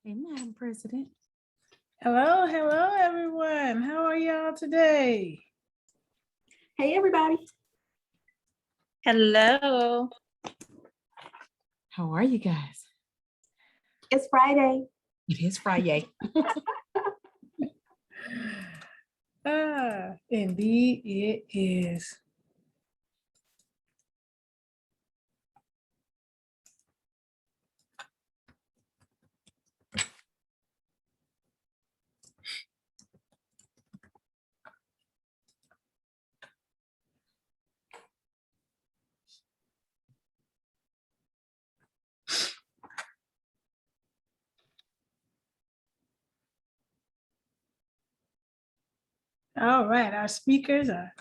Hey, Madam President. Hello, everyone. How are y'all today? Hey, everybody. Hello. How are you guys? It's Friday. It is Friday. Indeed it is. All right, our speakers are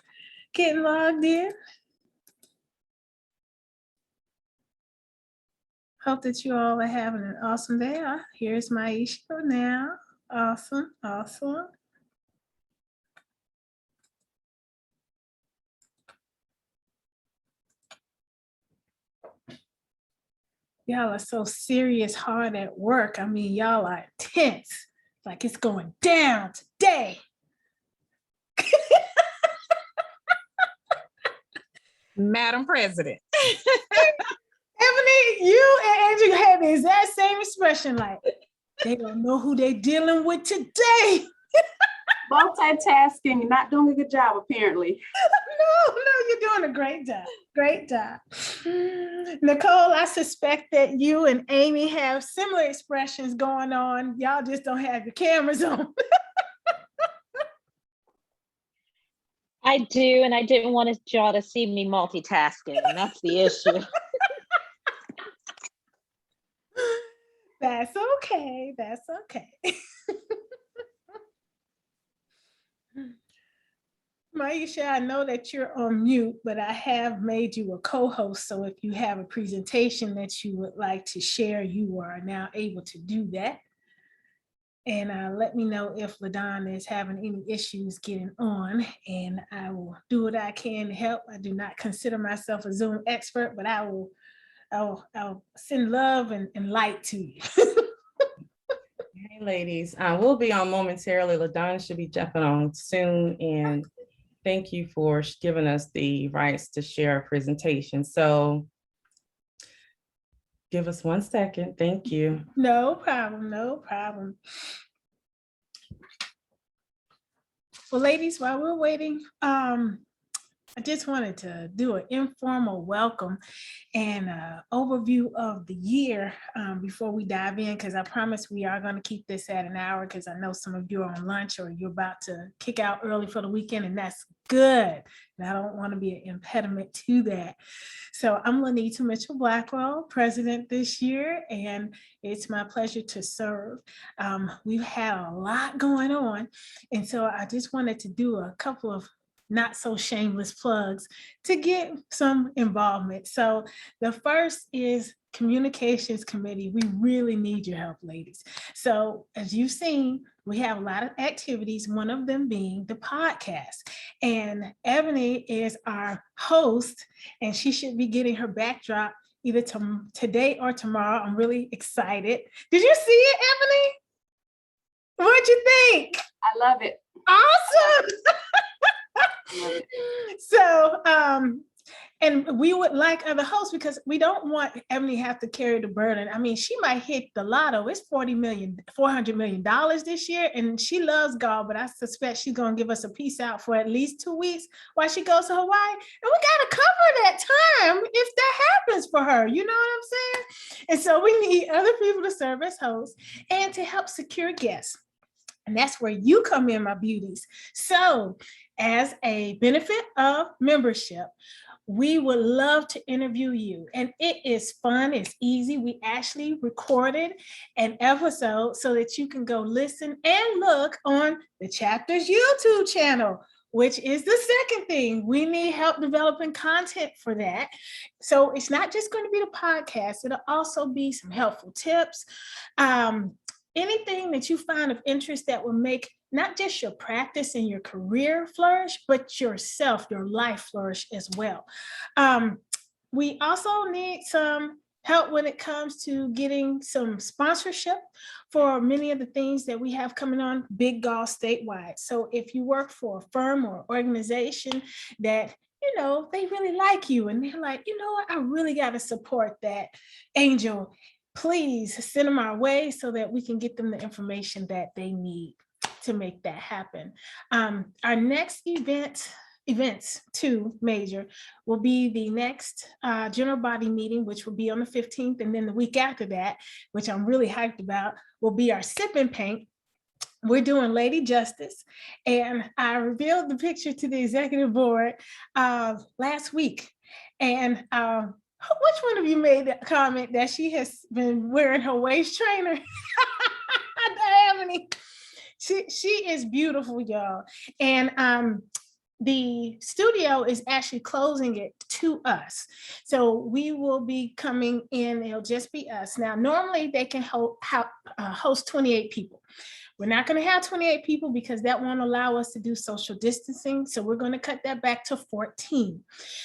getting logged in. Hope that you all are having an awesome day. Here's Myesha now. Awesome. Y'all are so serious, hard at work. I mean, y'all are intense. Like it's going down today. Madam President. Ebony, you and Andrew had the exact same expression, like they don't know who they're dealing with today. Multitasking, not doing a good job, apparently. No, you're doing a great job. Great job. Nicole, I suspect that you and Amy have similar expressions going on. Y'all just don't have your cameras on. I do, and I didn't want y'all to see me multitasking. That's the issue. That's okay. Myesha, I know that you're on mute, but I have made you a co-host. So if you have a presentation that you would like to share, you are now able to do that. And let me know if LaDawn is having any issues getting on, and I will do what I can to help. I do not consider myself a Zoom expert, but I'll send love and light to you. Hey, ladies, we'll be on momentarily. LaDawn should be jumping on soon, and thank you for giving us the rights to share a presentation. So give us 1 second. Thank you. No problem. Well, ladies, while we're waiting, I just wanted to do an informal welcome and overview of the year before we dive in, because I promise we are going to keep this at an hour, because I know some of you are on lunch or you're about to kick out early for the weekend, and that's good. And I don't want to be an impediment to that. So I'm Lanita Mitchell-Blackwell, president this year, and it's my pleasure to serve. We've had a lot going on, and so I just wanted to do a couple of not so shameless plugs to get some involvement. So the first is Communications Committee. We really need your help, ladies. So as you've seen, we have a lot of activities, one of them being the podcast. And Ebony is our host, and she should be getting her backdrop either today or tomorrow. I'm really excited. Did you see it, Ebony? What'd you think? I love it. Awesome. So, and we would like other hosts, because we don't want Ebony to have to carry the burden. I mean, she might hit the lotto. It's $400 million this year, and she loves GAWL, but I suspect she's going to give us a peace out for at least 2 weeks while she goes to Hawaii. And we got to cover that time if that happens for her. You know what I'm saying? And so we need other people to serve as hosts and to help secure guests. And that's where you come in, my beauties. So as a benefit of membership, we would love to interview you. And it is fun, it's easy. We actually recorded an episode so that you can go listen and look on the chapter's YouTube channel, which is the second thing. We need help developing content for that. So it's not just going to be the podcast, it'll also be some helpful tips. Anything that you find of interest that will make not just your practice and your career flourish, but yourself, your life flourish as well. We also need some help when it comes to getting some sponsorship for many of the things that we have coming on Big GAWL statewide. So if you work for a firm or organization that, you know, they really like you and they're like, you know what, I really got to support that angel, please send them our way so that we can get them the information that they need to make that happen. Our next events, two major, will be the next general body meeting, which will be on the 15th. And then the week after that, which I'm really hyped about, will be our sip and paint. We're doing Lady Justice. And I revealed the picture to the executive board last week. And which one of you made that comment that she has been wearing her waist trainer? She is beautiful, y'all. And the studio is actually closing it to us. So we will be coming in, it'll just be us. Now, normally they can host 28 people. We're not going to have 28 people because that won't allow us to do social distancing. So we're going to cut that back to 14.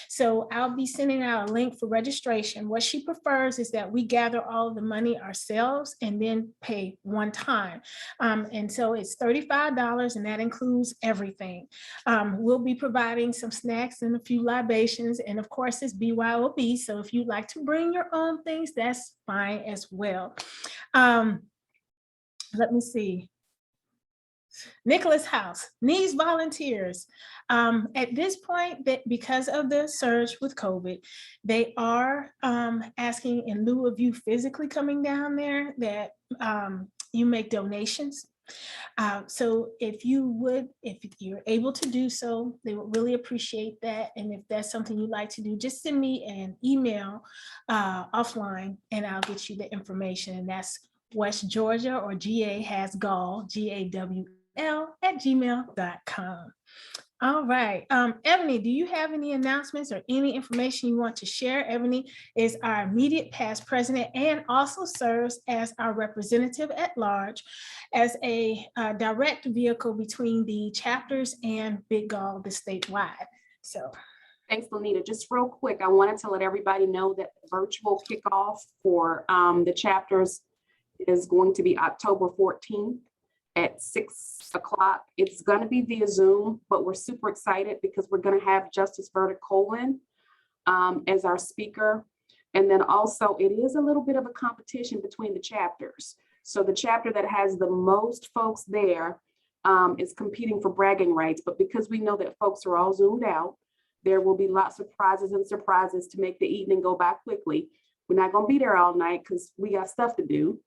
So I'll be sending out a link for registration. What she prefers is that we gather all of the money ourselves and then pay one time. And so it's $35 and that includes everything. We'll be providing some snacks and a few libations. And of course it's BYOB. So if you'd like to bring your own things, that's fine as well. Let me see. Nicholas House needs volunteers. At this point, that because of the surge with COVID, they are asking in lieu of you physically coming down there that you make donations. So if you're able to do so, they would really appreciate that. And if that's something you'd like to do, just send me an email offline and I'll get you the information. And that's West Georgia or GA has GAWL, GAWL@gmail.com. All right. Ebony, do you have any announcements or any information you want to share? Ebony is our immediate past president and also serves as our representative at large as a direct vehicle between the chapters and Big GAWL, the statewide. So. Thanks, Lanita. Just real quick, I wanted to let everybody know that the virtual kickoff for the chapters is going to be October 14th at 6 o'clock. It's going to be via Zoom, but we're super excited because we're going to have Justice Verdict Colvin as our speaker. And then also it is a little bit of a competition between the chapters. So the chapter that has the most folks there is competing for bragging rights. But because we know that folks are all Zoomed out, there will be lots of prizes and surprises to make the evening go by quickly. We're not going to be there all night because we got stuff to do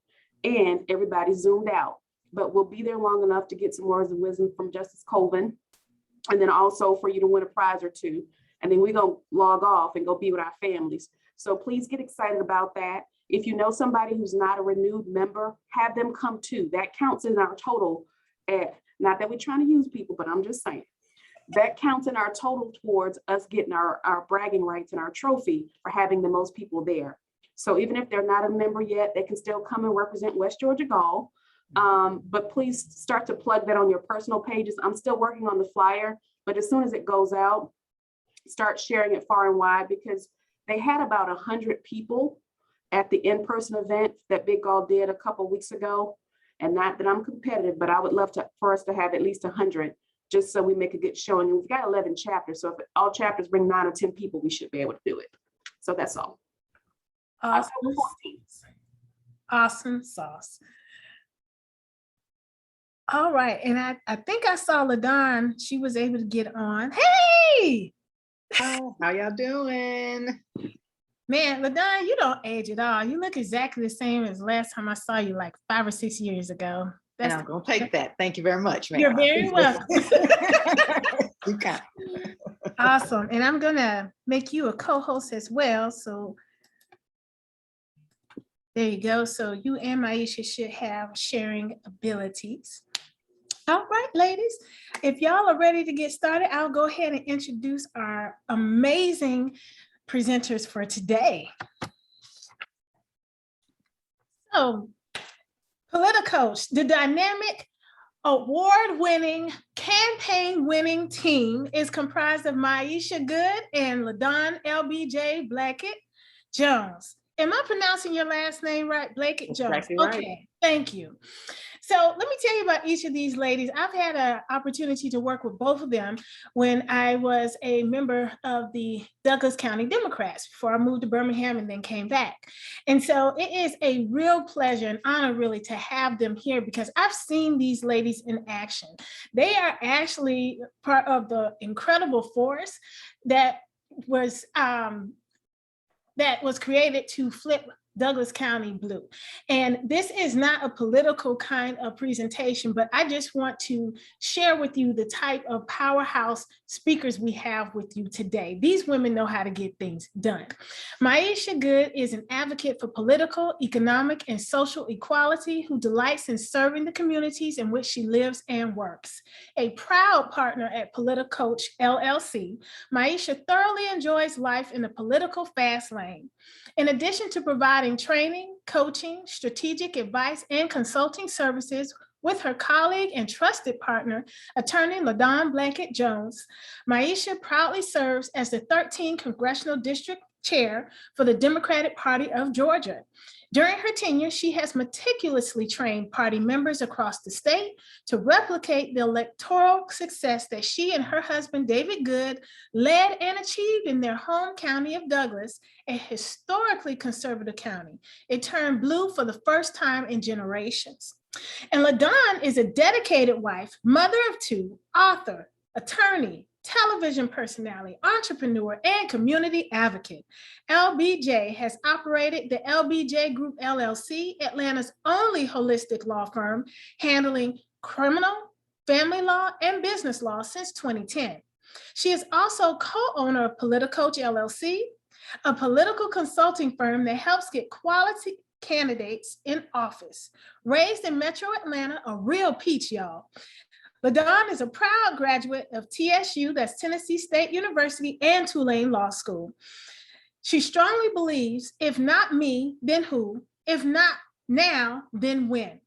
and everybody's Zoomed out. But we'll be there long enough to get some words of wisdom from Justice Colvin, and then also for you to win a prize or two. And then we're going to log off and go be with our families. So please get excited about that. If you know somebody who's not a renewed member, have them come too. That counts in our total. Not that we're trying to use people, but I'm just saying. That counts in our total towards us getting our bragging rights and our trophy for having the most people there. So even if they're not a member yet, they can still come and represent West Georgia GAWL. But please start to plug that on your personal pages. I'm still working on the flyer, but as soon as it goes out, start sharing it far and wide because they had about 100 people at the in-person event that Big GAWL did a couple of weeks ago. And not that I'm competitive, but I would love for us to have at least 100 just so we make a good showing. And we've got 11 chapters. So if all chapters bring 9 or 10 people, we should be able to do it. So that's all. Awesome sauce. All right, and I think I saw LaDawn. She was able to get on. Hey! Oh, how y'all doing? Man, LaDawn, you don't age at all. You look exactly the same as last time I saw you, like 5 or 6 years ago. And I'm gonna take that. Thank you very much, man. You're very welcome. You can. Awesome, and I'm gonna make you a co-host as well. So there you go. So you and Myesha should have sharing abilities. All right, ladies, if y'all are ready to get started, I'll go ahead and introduce our amazing presenters for today. So, PolitaCoach, the dynamic, award-winning, campaign-winning team is comprised of Myesha Good and LaDawn LBJ Blackett Jones. am I pronouncing your last name right? Blackett That's Jones. exactly right. Okay, thank you. So let me tell you about each of these ladies. I've had an opportunity to work with both of them when I was a member of the Douglas County Democrats before I moved to Birmingham and then came back. And so it is a real pleasure and honor really to have them here because I've seen these ladies in action. They are actually part of the incredible force that was created to flip Douglas County blue. And this is not a political kind of presentation, but I just want to share with you the type of powerhouse speakers we have with you today. These women know how to get things done. Myesha Good is an advocate for political, economic, and social equality who delights in serving the communities in which she lives and works. A proud partner at PolitaCoach LLC, Myesha thoroughly enjoys life in the political fast lane. In addition to providing training, coaching, strategic advice, and consulting services with her colleague and trusted partner, attorney LaDawn Blackett Jones, Myesha proudly serves as the 13th Congressional District Chair for the Democratic Party of Georgia. During her tenure, she has meticulously trained party members across the state to replicate the electoral success that she and her husband, David Good, led and achieved in their home county of Douglas, a historically conservative county. It turned blue for the first time in generations. And LaDawn is a dedicated wife, mother of two, author, attorney, television personality, entrepreneur, and community advocate. LBJ has operated the LBJ Group LLC, Atlanta's only holistic law firm, handling criminal, family law, and business law since 2010. She is also co-owner of PolitaCoach LLC, a political consulting firm that helps get quality candidates in office. Raised in Metro Atlanta, a real peach, y'all. LaDawn is a proud graduate of TSU, that's Tennessee State University, and Tulane Law School. She strongly believes, if not me, then who? If not now, then when?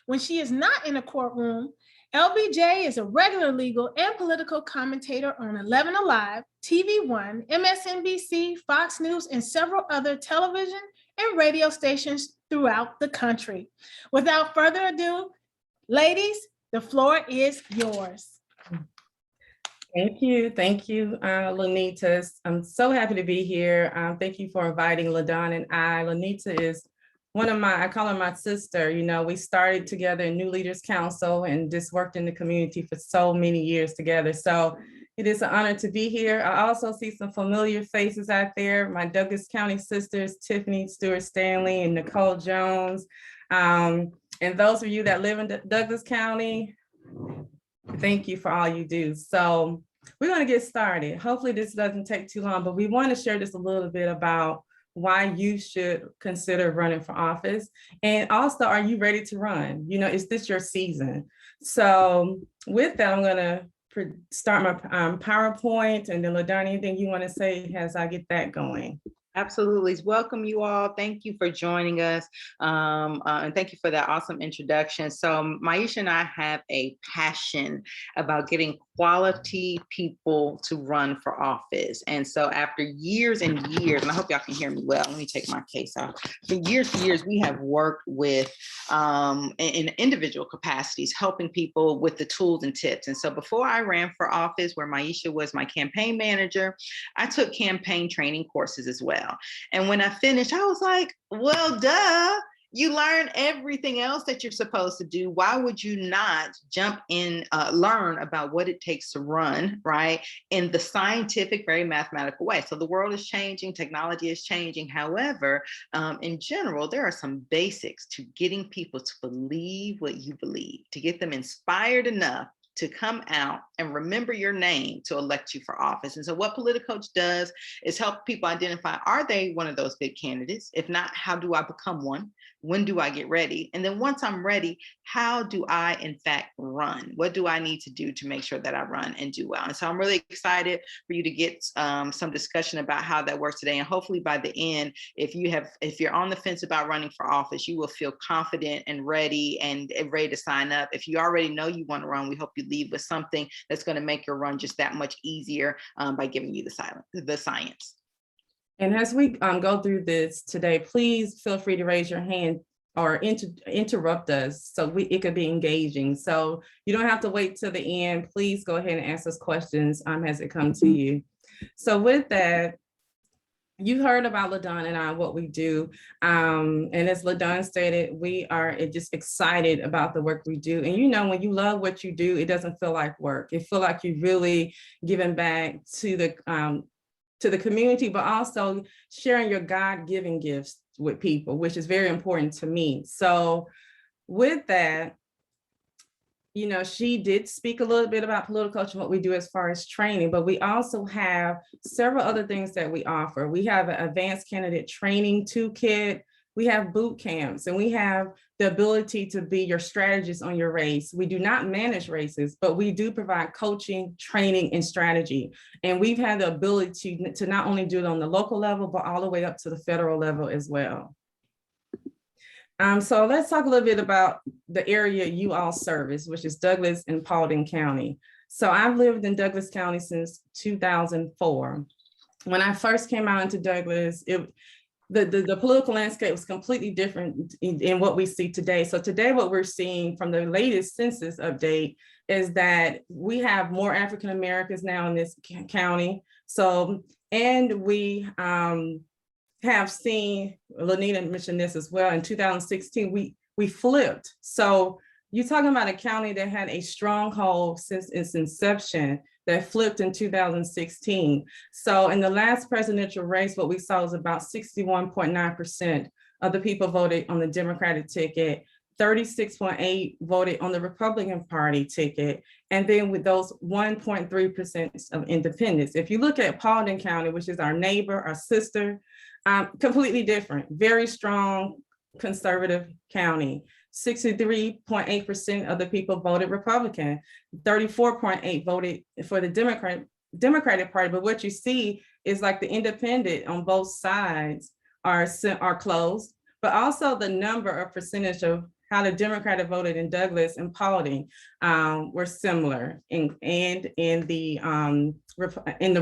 When she is not in a courtroom, LBJ is a regular legal and political commentator on 11 Alive, TV One, MSNBC, Fox News, and several other television and radio stations throughout the country. Without further ado, ladies, the floor is yours. Thank you, Lanita. I'm so happy to be here. Thank you for inviting LaDawn and I. Lanita is one of I call her my sister. You know, we started together in New Leaders Council and just worked in the community for so many years together. So it is an honor to be here. I also see some familiar faces out there. My Douglas County sisters, Tiffany Stewart Stanley and Nicole Jones. And those of you that live in Douglas County, thank you for all you do. So we're going to get started. Hopefully this doesn't take too long, but we want to share just a little bit about why you should consider running for office. And also, are you ready to run? You know, is this your season? So with that, I'm going to start my PowerPoint, and then LaDawn, anything you want to say as I get that going? Absolutely. Welcome you all. Thank you for joining us. And thank you for that awesome introduction. So Myesha and I have a passion about getting quality people to run for office. And so after years and years, and I hope y'all can hear me well, let me take my case off. For years and years, we have worked with in individual capacities, helping people with the tools and tips. And so before I ran for office, where Myesha was my campaign manager, I took campaign training courses as well. And when I finished, I was like, well, duh, you learn everything else that you're supposed to do. Why would you not jump in, learn about what it takes to run, right? In the scientific, very mathematical way. So the world is changing, technology is changing. However, in general, there are some basics to getting people to believe what you believe, to get them inspired enough to come out and remember your name to elect you for office. And so what PolitaCoach does is help people identify, are they one of those big candidates? If not, how do I become one? When do I get ready? And then once I'm ready, how do I in fact run? What do I need to do to make sure that I run and do well? And so I'm really excited for you to get some discussion about how that works today. And hopefully by the end, if you're on the fence about running for office, you will feel confident and ready to sign up. If you already know you want to run, we hope you leave with something that's going to make your run just that much easier by giving you the science. And as we go through this today, please feel free to raise your hand or interrupt us so it could be engaging. So you don't have to wait till the end. Please go ahead and ask us questions as it comes to you. So with that, you heard about LaDawn and I, what we do. And as LaDawn stated, we are just excited about the work we do. And when you love what you do, it doesn't feel like work. It feels like you're really giving back to the community, but also sharing your God-given gifts with people, which is very important to me. So with that, she did speak a little bit about PolitiCoach and what we do as far as training, but we also have several other things that we offer. We have an advanced candidate training toolkit. We have boot camps, and we have the ability to be your strategist on your race. We do not manage races, but we do provide coaching, training, and strategy. And we've had the ability to not only do it on the local level, but all the way up to the federal level as well. So let's talk a little bit about the area you all service, which is Douglas and Paulding County. So I've lived in Douglas County since 2004. When I first came out into Douglas, the political landscape was completely different in what we see today. So today, what we're seeing from the latest census update is that we have more African Americans now in this county. So, and we have seen, Lanita mentioned this as well, in 2016, we flipped. So you're talking about a county that had a stronghold since its inception that flipped in 2016. So in the last presidential race, what we saw was about 61.9% of the people voted on the Democratic ticket, 36.8% voted on the Republican Party ticket, and then with those 1.3% of independents. If you look at Paulding County, which is our neighbor, our sister, completely different, very strong conservative county. 63.8% of the people voted Republican, 34.8% voted for the Democratic Party. But what you see is like the independent on both sides are close, but also the number or percentage of how the Democratic voted in Douglas and Paulding were similar, and in the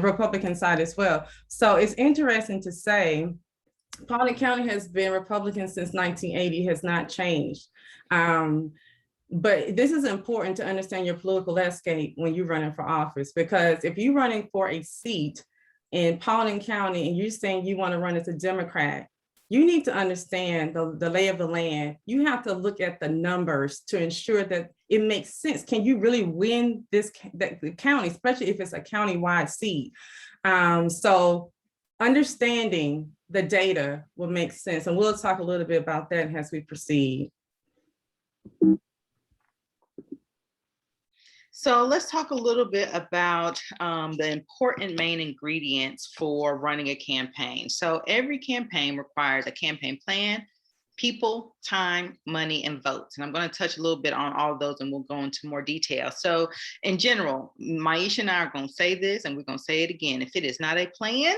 Republican side as well. So it's interesting to say Paulding County has been Republican since 1980, has not changed. But this is important to understand your political landscape when you're running for office, because if you're running for a seat in Paulding County and you're saying you want to run as a Democrat, you need to understand the lay of the land. You have to look at the numbers to ensure that it makes sense. Can you really win the county, especially if it's a county-wide seat? So understanding the data will make sense. And we'll talk a little bit about that as we proceed. So let's talk a little bit about the important main ingredients for running a campaign. So every campaign requires a campaign plan, people, time, money, and votes. And I'm going to touch a little bit on all of those and we'll go into more detail. So in general, Myesha and I are going to say this and we're going to say it again. If it is not a plan,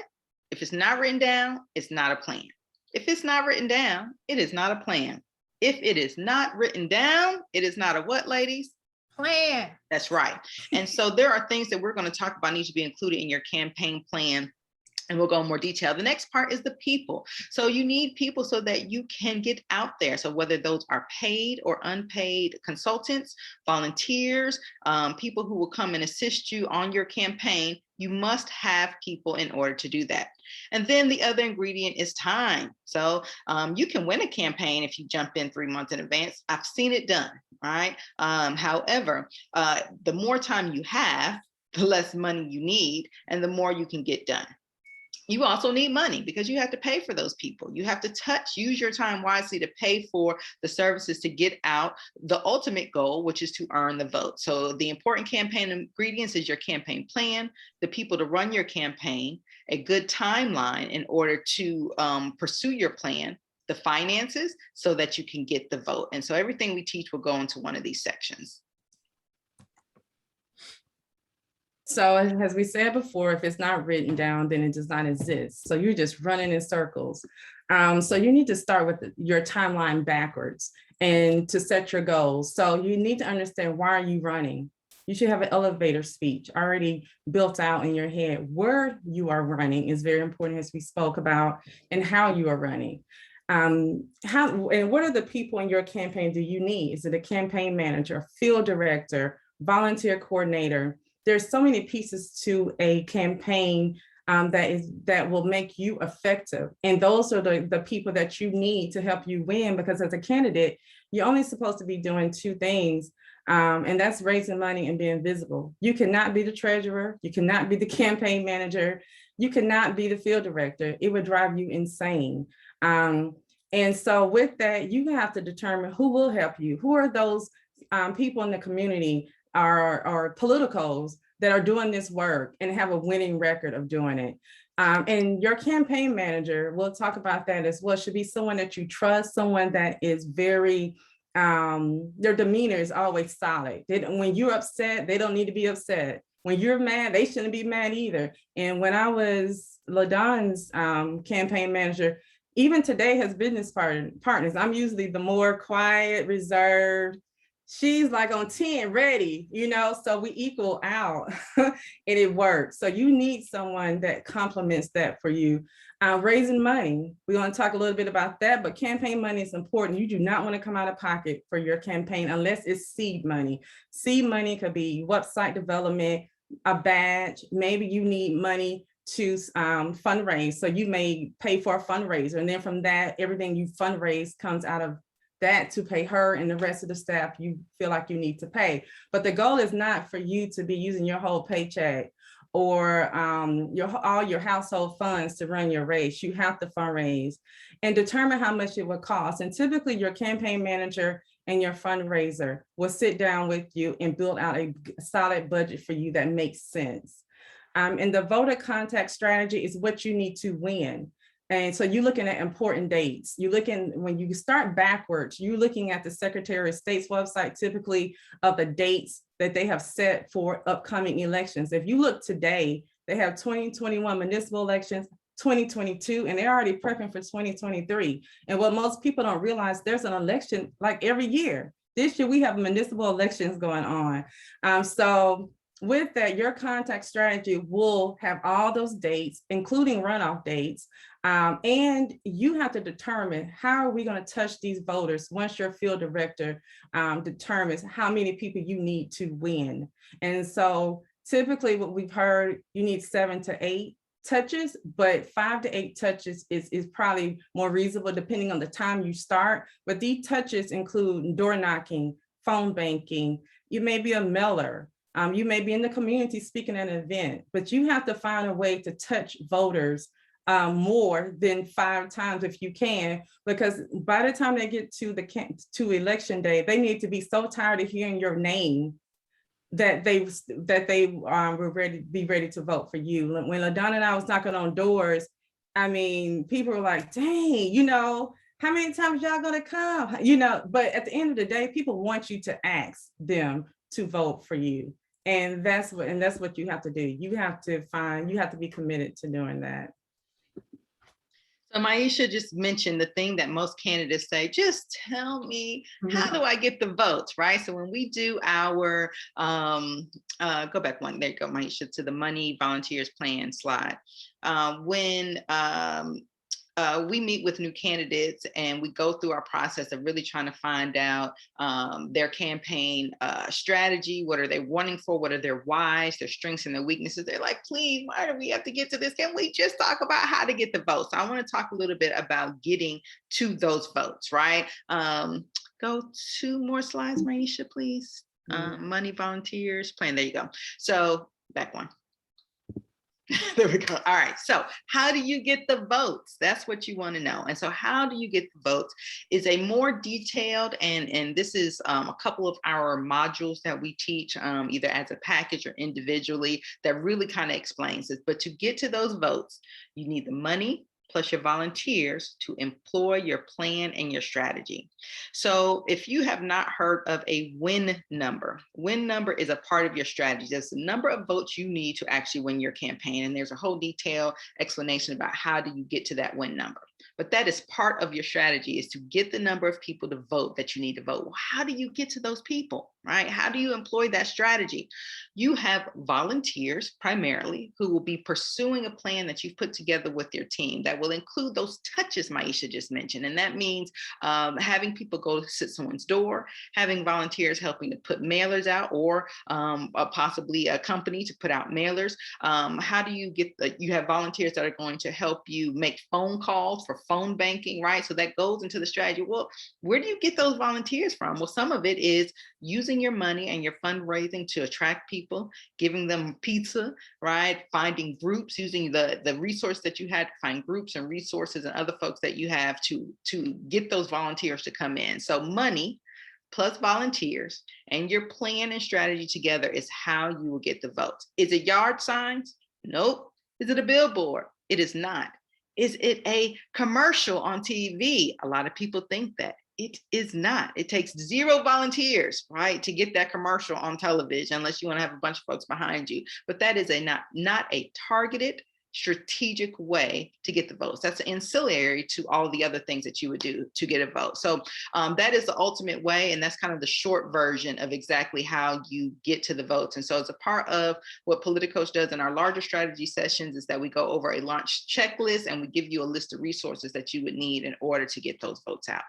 if it's not written down, it's not a plan. If it's not written down, it is not a plan. If it is not written down, it is not a what, ladies? Plan. That's right. And so there are things that we're going to talk about need to be included in your campaign plan. And we'll go in more detail. The next part is the people. So you need people so that you can get out there. So whether those are paid or unpaid consultants, volunteers, people who will come and assist you on your campaign, you must have people in order to do that. And then the other ingredient is time. So you can win a campaign if you jump in 3 months in advance. I've seen it done, right? However, the more time you have, the less money you need, and the more you can get done. You also need money because you have to pay for those people. You have to use your time wisely to pay for the services to get out the ultimate goal, which is to earn the vote. So the important campaign ingredients is your campaign plan, the people to run your campaign, a good timeline in order to pursue your plan, the finances so that you can get the vote. And so everything we teach will go into one of these sections. So as we said before, if it's not written down, then it does not exist. So you're just running in circles. So you need to start with your timeline backwards and to set your goals. So you need to understand, why are you running? You should have an elevator speech already built out in your head. Where you are running is very important, as we spoke about, and how you are running. How and what are the people in your campaign do you need? Is it a campaign manager, field director, volunteer coordinator? There's so many pieces to a campaign that will make you effective. And those are the people that you need to help you win, because as a candidate, you're only supposed to be doing two things, and that's raising money and being visible. You cannot be the treasurer. You cannot be the campaign manager. You cannot be the field director. It would drive you insane. And so with that, you have to determine who will help you. Who are those people in the community or politicos that are doing this work and have a winning record of doing it. And your campaign manager, we'll talk about that as well, should be someone that you trust, someone that is very, their demeanor is always solid. When you're upset, they don't need to be upset. When you're mad, they shouldn't be mad either. And when I was LaDawn's campaign manager, even today as business partners, I'm usually the more quiet, reserved. She's like on 10, ready, so we equal out and it works. So you need someone that complements that for you. Raising money, we're going to talk a little bit about that, but campaign money is important. You do not want to come out of pocket for your campaign unless it's seed money. Seed money could be website development, a badge. Maybe you need money to fundraise. So you may pay for a fundraiser, and then from that, everything you fundraise comes out of that to pay her and the rest of the staff you feel like you need to pay. But the goal is not for you to be using your whole paycheck or all your household funds to run your race. You have to fundraise and determine how much it will cost. And typically your campaign manager and your fundraiser will sit down with you and build out a solid budget for you that makes sense. And the voter contact strategy is what you need to win. And so you're looking at important dates. When you start backwards, you're looking at the Secretary of State's website, typically of the dates that they have set for upcoming elections. If you look today, they have 2021 municipal elections, 2022, and they're already prepping for 2023. And what most people don't realize, there's an election like every year. This year, we have municipal elections going on. So with that, your contact strategy will have all those dates, including runoff dates. And you have to determine how are we going to touch these voters once your field director determines how many people you need to win. And so typically what we've heard, you need 7 to 8 touches, but 5 to 8 touches is probably more reasonable depending on the time you start. But these touches include door knocking, phone banking. You may be a mailer. You may be in the community speaking at an event, but you have to find a way to touch voters more than 5 times if you can, because by the time they get to election day, they need to be so tired of hearing your name that they will be ready to vote for you. When LaDawn and I was knocking on doors, I mean, people were like, dang, how many times y'all gonna come? But at the end of the day, people want you to ask them to vote for you. And that's what you have to do. You have to be committed to doing that. So Myesha just mentioned the thing that most candidates say, just tell me, how do I get the votes, right? So when we do our, go back one, there you go, Myesha, to the money volunteers plan slide. When we meet with new candidates and we go through our process of really trying to find out their campaign strategy. What are they wanting for? What are their whys, their strengths and their weaknesses? They're like, please, why do we have to get to this? Can we just talk about how to get the votes? So I want to talk a little bit about getting to those votes, right? Go 2 more slides, Myesha, please. Money volunteers plan. There you go. So back one. There we go. All right. So how do you get the votes? That's what you want to know. And so how do you get the votes is a more detailed, and this is a couple of our modules that we teach either as a package or individually that really kind of explains this. But to get to those votes, you need the money plus your volunteers to employ your plan and your strategy. So if you have not heard of a win number is a part of your strategy. That's the number of votes you need to actually win your campaign. And there's a whole detailed explanation about how do you get to that win number. But that is part of your strategy, is to get the number of people to vote that you need to vote. Well, how do you get to those people? right? How do you employ that strategy? You have volunteers primarily who will be pursuing a plan that you've put together with your team that will include those touches Myesha just mentioned. And that means having people go sit someone's door, having volunteers helping to put mailers out, or possibly a company to put out mailers. How do you get you have volunteers that are going to help you make phone calls for phone banking, right? So that goes into the strategy. Well, where do you get those volunteers from? Well, some of it is using your money and your fundraising to attract people, giving them pizza, right? Finding groups, using the resource that you had to find groups and resources and other folks that you have to get those volunteers to come in. So money plus volunteers and your plan and strategy together is how you will get the votes. Is it yard signs? Nope. Is it a billboard? It is not. Is it a commercial on TV? A lot of people think that. It is not. It takes 0 volunteers, right, to get that commercial on television, unless you want to have a bunch of folks behind you. But that is not a targeted, strategic way to get the votes. That's ancillary to all the other things that you would do to get a vote. So that is the ultimate way, and that's kind of the short version of exactly how you get to the votes. And so as a part of what PolitaCoach does in our larger strategy sessions is that we go over a launch checklist and we give you a list of resources that you would need in order to get those votes out.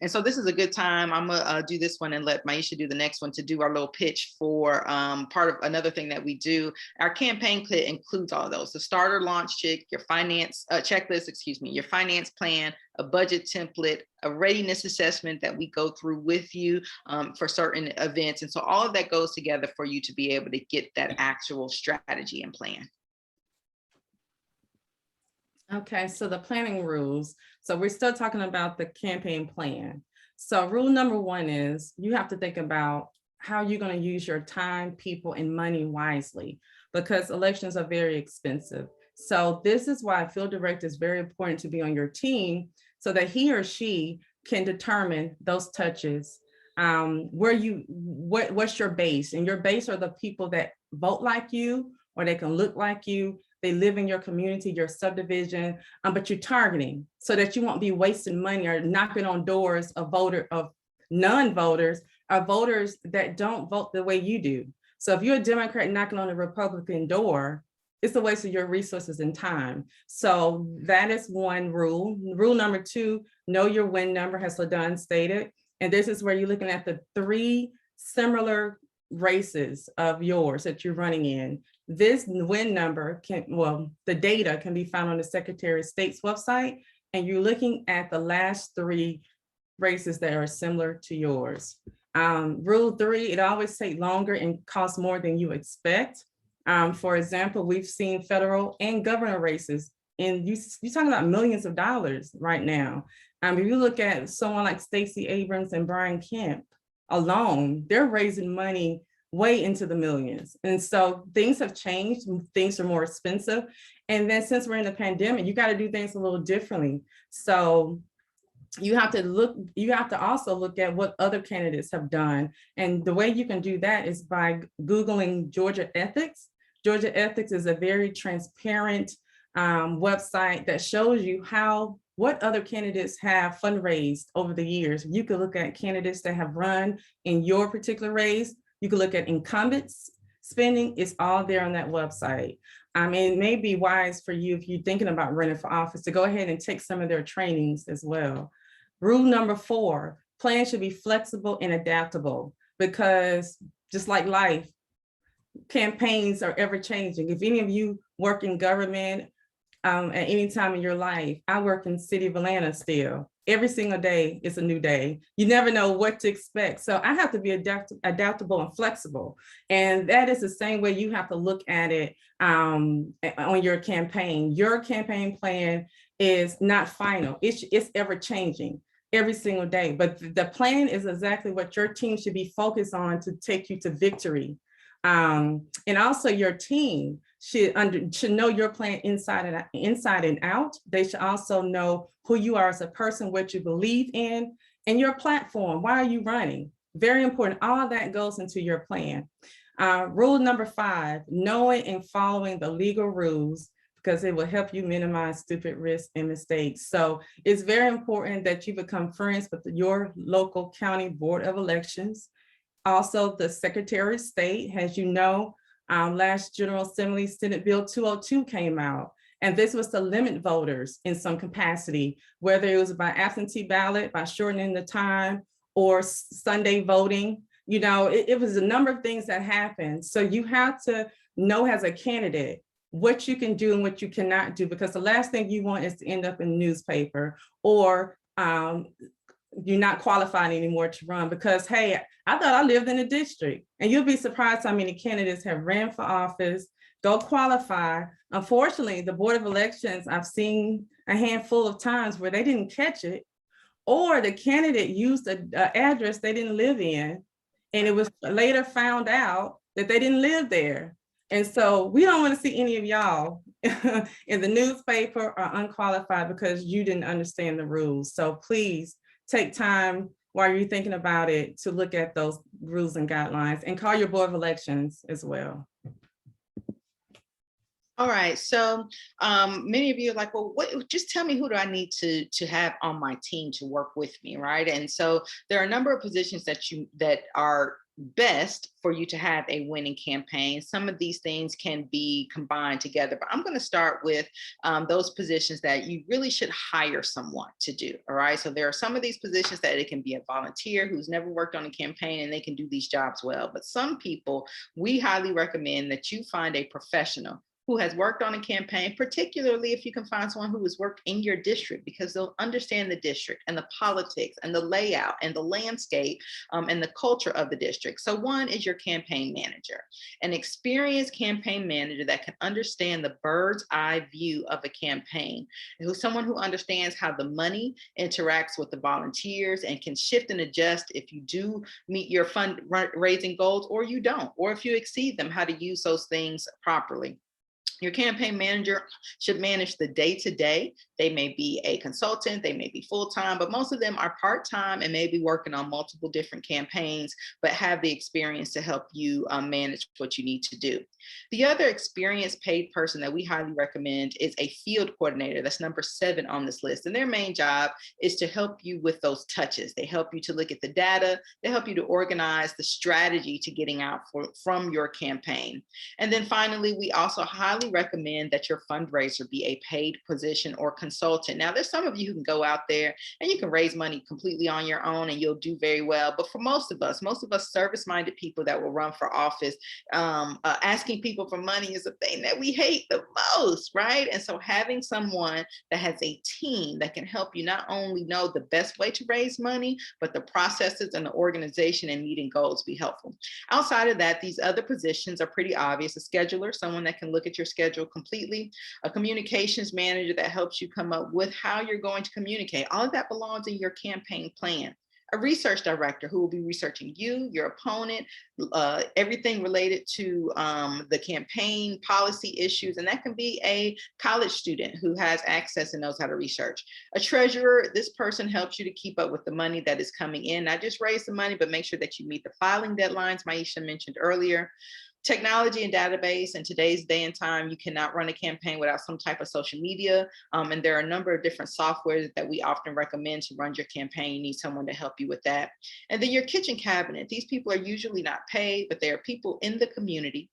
And so this is a good time. I'm gonna do this one and let Myesha do the next one to do our little pitch for part of another thing that we do. Our campaign kit includes all of those: the starter launch check, your finance checklist, excuse me, your finance plan, a budget template, a readiness assessment that we go through with you for certain events. And so all of that goes together for you to be able to get that actual strategy and plan. Okay, so the planning rules. So we're still talking about the campaign plan. So rule number 1 is you have to think about how you're going to use your time, people, and money wisely, because elections are very expensive. So this is why a field director is very important to be on your team, so that he or she can determine those touches, what's your base, and your base are the people that vote like you, or they can look like you. They live in your community, your subdivision, but you're targeting so that you won't be wasting money or knocking on doors of non-voters or voters that don't vote the way you do. So if you're a Democrat knocking on a Republican door, it's a waste of your resources and time. So that is one rule. Rule number 2, know your win number, as LaDawn stated. And this is where you're looking at the 3 similar races of yours that you're running in. This win number the data can be found on the Secretary of State's website, and you're looking at the last 3 races that are similar to yours. Rule 3, it always takes longer and costs more than you expect. For example, we've seen federal and governor races, and you're talking about millions of dollars right now. If you look at someone like Stacey Abrams and Brian Kemp alone, they're raising money way into the millions. And so things have changed, things are more expensive. And then since we're in the pandemic, you got to do things a little differently. So you have to also look at what other candidates have done. And the way you can do that is by Googling Georgia Ethics. Georgia Ethics is a very transparent website that shows you what other candidates have fundraised over the years. You can look at candidates that have run in your particular race. You can look at incumbents spending. It's all there on that website. It may be wise for you, if you're thinking about running for office, to go ahead and take some of their trainings as well. Rule number 4, plans should be flexible and adaptable, because just like life, campaigns are ever changing. If any of you work in government at any time in your life, I work in the city of Atlanta still. Every single day is a new day. You never know what to expect. So I have to be adaptable and flexible. And that is the same way you have to look at it on your campaign. Your campaign plan is not final. It's ever changing every single day. But the plan is exactly what your team should be focused on to take you to victory. And also your team should know your plan inside and out. They should also know who you are as a person, what you believe in, and your platform. Why are you running? Very important. All that goes into your plan. Rule number 5, knowing and following the legal rules, because it will help you minimize stupid risks and mistakes. So it's very important that you become friends with your local county board of elections. Also, the Secretary of State, as you know, last General Assembly, Senate Bill 202 came out. And this was to limit voters in some capacity, whether it was by absentee ballot, by shortening the time, or Sunday voting. You know, it was a number of things that happened. So you have to know as a candidate what you can do and what you cannot do, because the last thing you want is to end up in the newspaper, or you're not qualified anymore to run because, hey, I thought I lived in a district. And you'll be surprised how many candidates have ran for office, go qualify. Unfortunately, the Board of Elections, I've seen a handful of times where they didn't catch it, or the candidate used an address they didn't live in, and it was later found out that they didn't live there. And so we don't want to see any of y'all in the newspaper or unqualified because you didn't understand the rules. So please take time while you're thinking about it to look at those rules and guidelines, and call your Board of Elections as well. All right, so many of you are like, well, just tell me, who do I need to have on my team to work with me, right? And so there are a number of positions that are best for you to have a winning campaign. Some of these things can be combined together, but I'm going to start with those positions that you really should hire someone to do. All right. So there are some of these positions that it can be a volunteer who's never worked on a campaign and they can do these jobs well. But some people, we highly recommend that you find a professional who has worked on a campaign, particularly if you can find someone who has worked in your district, because they'll understand the district and the politics and the layout and the landscape and the culture of the district. So one is your campaign manager, an experienced campaign manager that can understand the bird's eye view of a campaign, who's someone who understands how the money interacts with the volunteers and can shift and adjust if you do meet your fundraising goals or you don't, or if you exceed them, how to use those things properly. Your campaign manager should manage the day-to-day. They may be a consultant, they may be full-time, but most of them are part-time and may be working on multiple different campaigns, but have the experience to help you manage what you need to do. The other experienced paid person that we highly recommend is a field coordinator. That's number 7 on this list. And their main job is to help you with those touches. They help you to look at the data. They help you to organize the strategy to getting out from your campaign. And then finally, we also highly recommend that your fundraiser be a paid position or consultant. Now, there's some of you who can go out there and you can raise money completely on your own and you'll do very well. But for most of us service-minded people that will run for office, asking people for money is a thing that we hate the most, right? And so having someone that has a team that can help you not only know the best way to raise money, but the processes and the organization and meeting goals be helpful. Outside of that, these other positions are pretty obvious. A scheduler, someone that can look at your schedule completely, a communications manager that helps you come up with how you're going to communicate. All of that belongs in your campaign plan. A research director who will be researching you, your opponent, everything related to the campaign policy issues. And that can be a college student who has access and knows how to research. A treasurer, this person helps you to keep up with the money that is coming in. Not just raise the money, but make sure that you meet the filing deadlines Myesha mentioned earlier. Technology and database. In today's day and time, you cannot run a campaign without some type of social media. And there are a number of different softwares that we often recommend to run your campaign. You need someone to help you with that. And then your kitchen cabinet. These people are usually not paid, but they are people in the community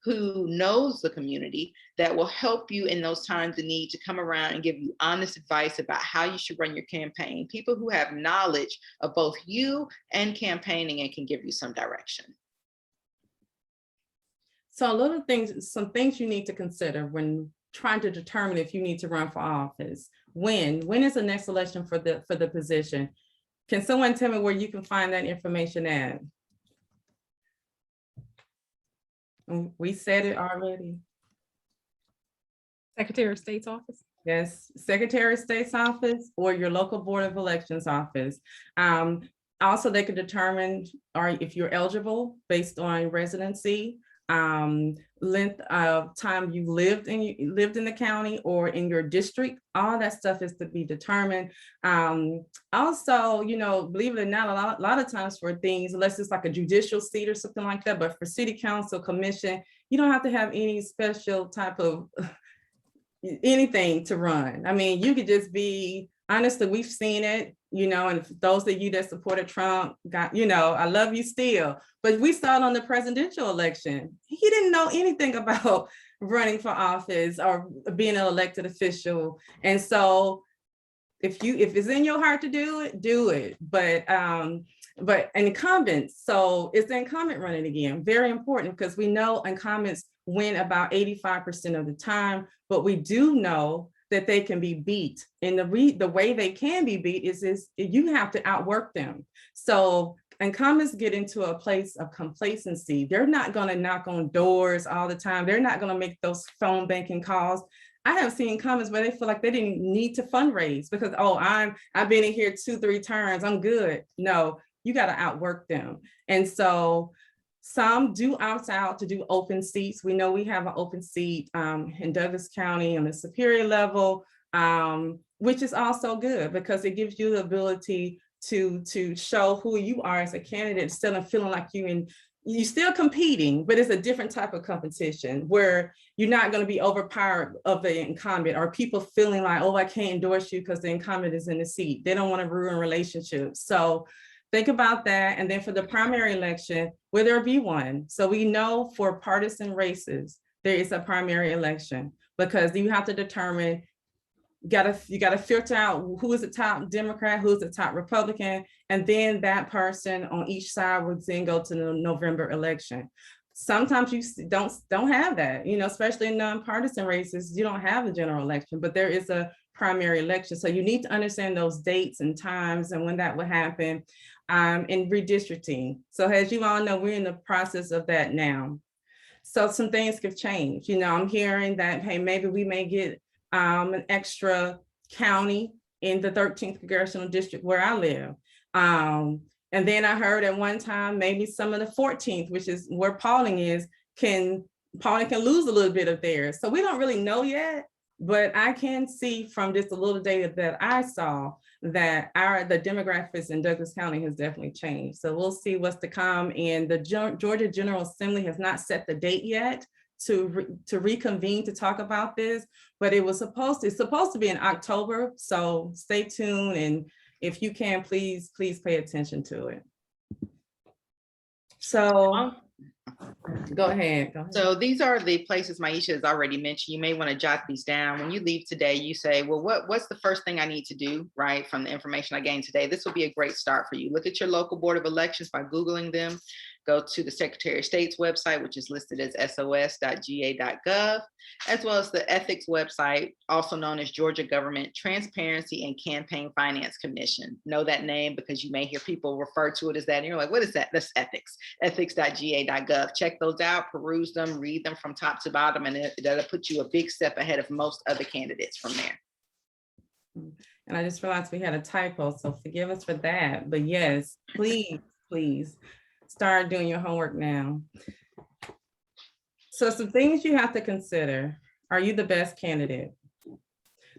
who knows the community that will help you in those times of need to come around and give you honest advice about how you should run your campaign. People who have knowledge of both you and campaigning and can give you some direction. So some things you need to consider when trying to determine if you need to run for office. When is the next election for the position? Can someone tell me where you can find that information at? We said it already. Secretary of State's office. Yes, Secretary of State's office or your local Board of Elections office. Also, they could determine if you're eligible based on residency, length of time you lived in the county or in your district. All that stuff is to be determined. Also, believe it or not, a lot of times for things, unless it's like a judicial seat or something like that, but for city council, commission, you don't have to have any special type of anything to run. I mean, you could just be, honestly, we've seen it, you know, and those of you that supported Trump got, you know, I love you still, but we saw it on the presidential election. He didn't know anything about running for office or being an elected official. And so if it's in your heart to do it. But incumbents, so it's the incumbent running again, very important, because we know incumbents win about 85% of the time, but we do know that they can be beat. And the way they can be beat is you have to outwork them. So incumbents get into a place of complacency. They're not going to knock on doors all the time. They're not going to make those phone banking calls. I have seen comments where they feel like they didn't need to fundraise because, oh, I've been in here 2-3 terms, I'm good. No, you got to outwork them. And so some do opt out to do open seats. We know we have an open seat in Douglas County on the superior level, which is also good because it gives you the ability to show who you are as a candidate instead of feeling like you're still competing, but it's a different type of competition where you're not going to be overpowered of the incumbent or people feeling like, oh, I can't endorse you because the incumbent is in the seat. They don't want to ruin relationships. So think about that. And then for the primary election, will there be one? So we know for partisan races, there is a primary election because you have to determine, you gotta filter out who is the top Democrat, who's the top Republican, and then that person on each side would then go to the November election. Sometimes you don't have that, you know, especially in nonpartisan races, you don't have a general election, but there is a primary election. So you need to understand those dates and times and when that would happen in redistricting. So as you all know, we're in the process of that now. So some things could change. You know, I'm hearing that, hey, maybe we may get an extra county in the 13th congressional district where I live. And then I heard at one time, maybe some of the 14th, which is where Pauling is, Pauling can lose a little bit of theirs. So we don't really know yet, but I can see from just a little data that I saw that the demographics in Douglas County has definitely changed. So we'll see what's to come. And the Georgia General Assembly has not set the date yet to reconvene to talk about this, but it's supposed to be in October. So stay tuned. And if you can, please pay attention to it. So go ahead. So these are the places Myesha has already mentioned. You may want to jot these down. When you leave today, you say, well, what's the first thing I need to do, right, from the information I gained today? This will be a great start for you. Look at your local Board of Elections by Googling them. Go to the Secretary of State's website, which is listed as sos.ga.gov, as well as the ethics website, also known as Georgia Government Transparency and Campaign Finance Commission. Know that name because you may hear people refer to it as that. And you're like, what is that? That's ethics, ethics.ga.gov. Check those out, peruse them, read them from top to bottom, and that'll put you a big step ahead of most other candidates from there. And I just realized we had a typo, so forgive us for that. But yes, please start doing your homework now. So some things you have to consider. Are you the best candidate?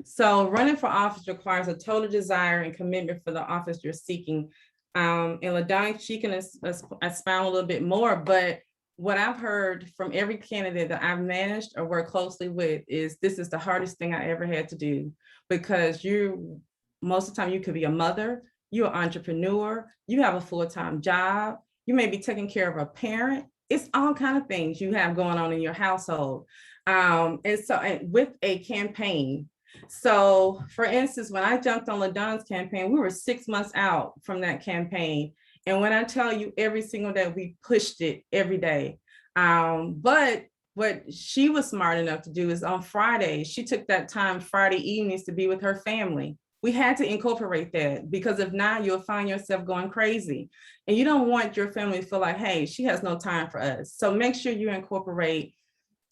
So running for office requires a total desire and commitment for the office you're seeking. And LaDawn, she can expound a little bit more, but what I've heard from every candidate that I've managed or worked closely with is this is the hardest thing I ever had to do, because most of the time you could be a mother, you're an entrepreneur, you have a full-time job, you may be taking care of a parent. It's all kinds of things you have going on in your household. And with a campaign. So for instance, when I jumped on LaDawn's campaign, we were 6 months out from that campaign. And when I tell you every single day, we pushed it every day. But what she was smart enough to do is on Friday, she took that time Friday evenings to be with her family. We had to incorporate that because if not, you'll find yourself going crazy. And you don't want your family to feel like, hey, she has no time for us. So make sure you incorporate,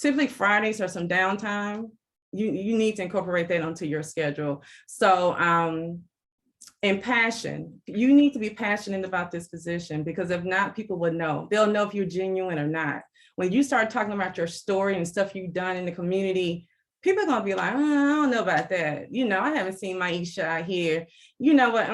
typically Fridays are some downtime. You need to incorporate that onto your schedule. So, and passion, you need to be passionate about this position because if not, people would know. They'll know if you're genuine or not. When you start talking about your story and stuff you've done in the community, people are gonna be like, oh, I don't know about that. You know, I haven't seen Myesha out here. You know what,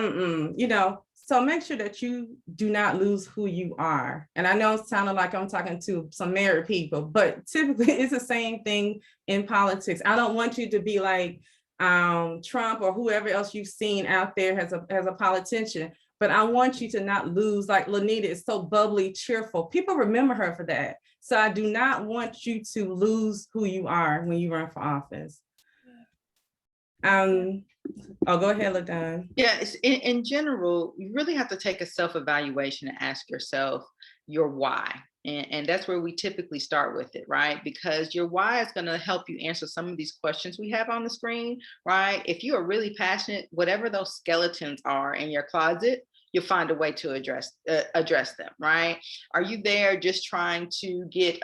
you know, So make sure that you do not lose who you are. And I know it sounded like I'm talking to some married people, but typically it's the same thing in politics. I don't want you to be like Trump or whoever else you've seen out there as a politician, but I want you to not lose, like Lanita is so bubbly, cheerful. People remember her for that. So I do not want you to lose who you are when you run for office. Oh, go ahead, LaDawn. Yeah, in general, you really have to take a self-evaluation and ask yourself your why. And that's where we typically start with it, right? Because your why is going to help you answer some of these questions we have on the screen, right? If you are really passionate, whatever those skeletons are in your closet, you'll find a way to address them, right? Are you there just trying to get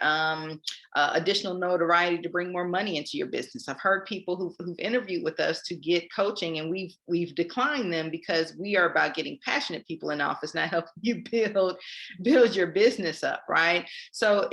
additional notoriety to bring more money into your business? I've heard people who've interviewed with us to get coaching, and we've declined them because we are about getting passionate people in office, not helping you build your business up, right? So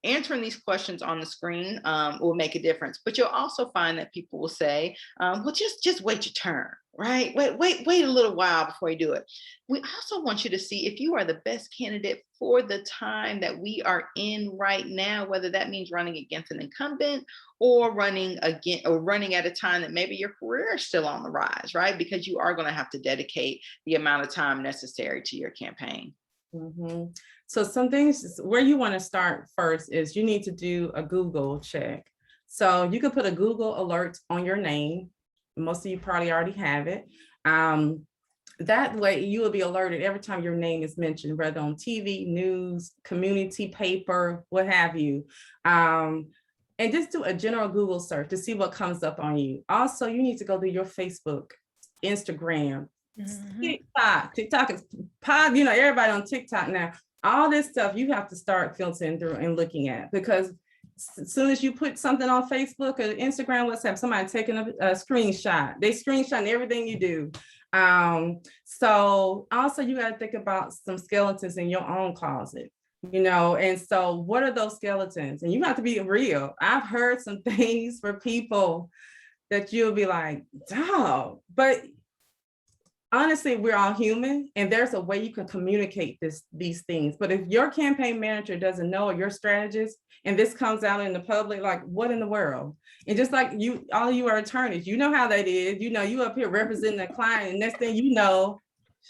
answering these questions on the screen will make a difference. But you'll also find that people will say, well, just wait your turn, right? Wait a little while before you do it. We also want you to see if you are the best candidate for the time that we are in right now, whether that means running against an incumbent or running at a time that maybe your career is still on the rise, right? Because you are going to have to dedicate the amount of time necessary to your campaign. Mm-hmm. So some things where you want to start first is you need to do a Google check. So you can put a Google alert on your name. Most of you probably already have it. That way you will be alerted every time your name is mentioned, whether on TV, news, community paper, what have you. And just do a general Google search to see what comes up on you. Also, you need to go to your Facebook, Instagram, TikTok is pop, everybody on TikTok now. All this stuff you have to start filtering through and looking at, because as soon as you put something on Facebook or Instagram, WhatsApp, somebody taking a screenshot. They screenshot everything you do. So also you got to think about some skeletons in your own closet, and so what are those skeletons? And you have to be real. I've heard some things for people that you'll be like, dog, but honestly, we're all human, and there's a way you can communicate these things. But if your campaign manager doesn't know, or your strategist, and this comes out in the public, like, what in the world? And just like all of you are attorneys, you know how that is. You up here representing a client, and next thing you know,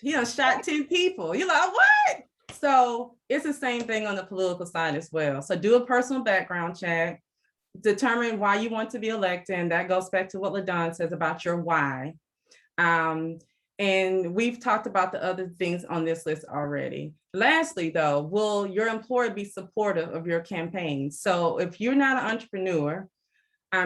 he done shot 10 people. You're like, what? So it's the same thing on the political side as well. So do a personal background check, determine why you want to be elected, and that goes back to what LaDawn says about your why. And we've talked about the other things on this list already. Lastly, though, will your employer be supportive of your campaign? So if you're not an entrepreneur,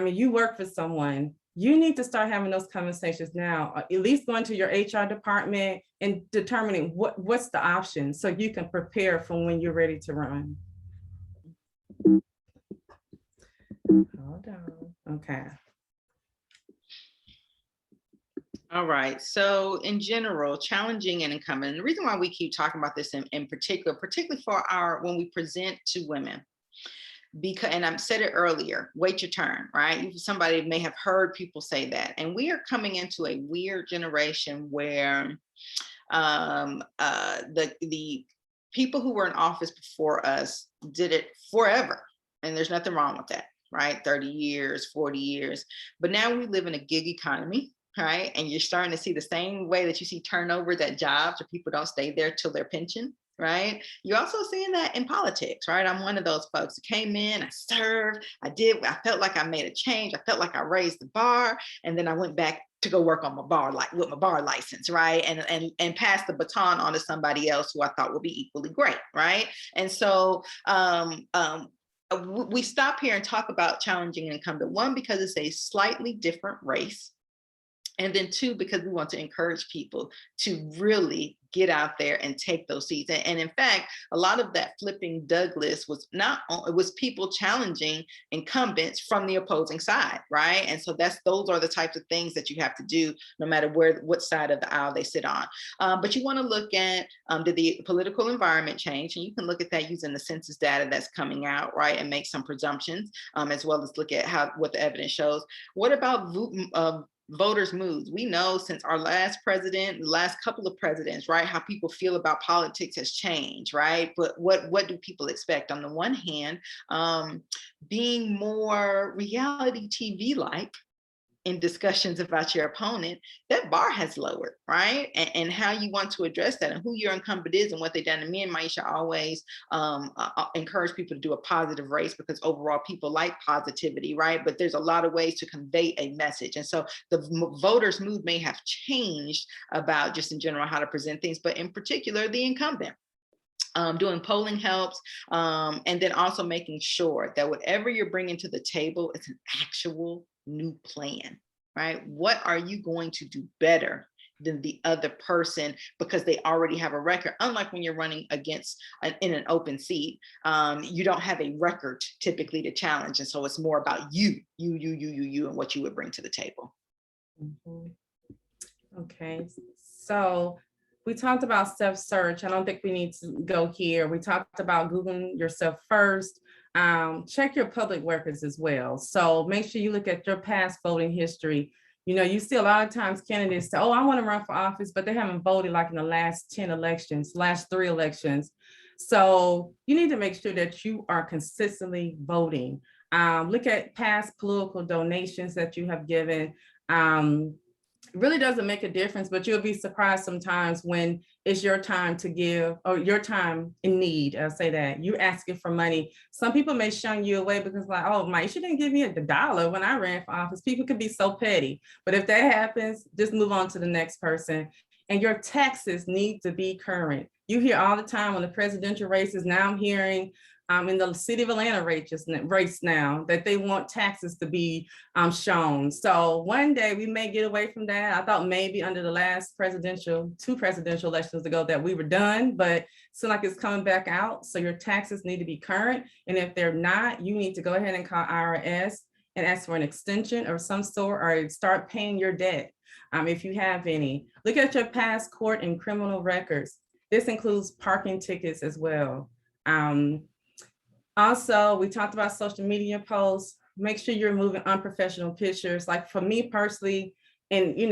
you work for someone, you need to start having those conversations now, or at least going to your HR department and determining what's the option so you can prepare for when you're ready to run. Hold on. Okay. All right. So in general, challenging an incumbent, and the reason why we keep talking about this in particular, particularly for when we present to women, because, and I said it earlier, wait your turn, right? Somebody may have heard people say that. And we are coming into a weird generation where the people who were in office before us did it forever. And there's nothing wrong with that, right? 30 years, 40 years. But now we live in a gig economy. Right. And you're starting to see the same way that you see turnovers at jobs, or people don't stay there till their pension. Right. You're also seeing that in politics. Right. I'm one of those folks who came in, I served, I felt like I made a change. I felt like I raised the bar. And then I went back to go work on my bar, with my bar license. Right. And pass the baton on to somebody else who I thought would be equally great. Right. And so we stop here and talk about challenging an incumbent. One, because it's a slightly different race. And then two, because we want to encourage people to really get out there and take those seats. And in fact, a lot of that flipping Douglas was people challenging incumbents from the opposing side, right? And so those are the types of things that you have to do no matter what side of the aisle they sit on. But you want to look at, did the political environment change? And you can look at that using the census data that's coming out, right? And make some presumptions, as well as look at what the evidence shows. What about voters' moods. We know since our last president, the last couple of presidents, right, how people feel about politics has changed, right? But what do people expect? On the one hand, being more reality TV-like in discussions about your opponent, that bar has lowered, right? And how you want to address that and who your incumbent is and what they've done. And me and Myesha always encourage people to do a positive race because overall people like positivity, right? But there's a lot of ways to convey a message. And so the voters' mood may have changed about just in general how to present things, but in particular, the incumbent. Doing polling helps, and then also making sure that whatever you're bringing to the table is an actual new plan, right? What are you going to do better than the other person because they already have a record? Unlike when you're running against in an open seat, you don't have a record typically to challenge, and so it's more about you, and what you would bring to the table. Mhm. Okay, so we talked about self-search. I don't think we need to go here. We talked about Googling yourself first. Check your public records as well. So make sure you look at your past voting history. You know, you see a lot of times candidates say, oh, I want to run for office, but they haven't voted like in the last 10 elections, last 3 elections. So you need to make sure that you are consistently voting. Look at past political donations that you have given. Really doesn't make a difference, but you'll be surprised sometimes when it's your time to give or your time in need. I'll say that you're asking for money. Some people may shun you away because like, oh, Myesha didn't give me $1 when I ran for office. People could be so petty, but if that happens, just move on to the next person. And your taxes need to be current. You hear all the time on the presidential races. Now I'm hearing in the city of Atlanta race now that they want taxes to be shown. So one day we may get away from that. I thought maybe under the last two presidential elections ago that we were done, but it seems like it's coming back out. So your taxes need to be current. And if they're not, you need to go ahead and call IRS and ask for an extension of some sort or start paying your debt if you have any. Look at your past court and criminal records. This includes parking tickets as well. Also, we talked about social media posts. Make sure you're moving unprofessional pictures. Like for me personally, and you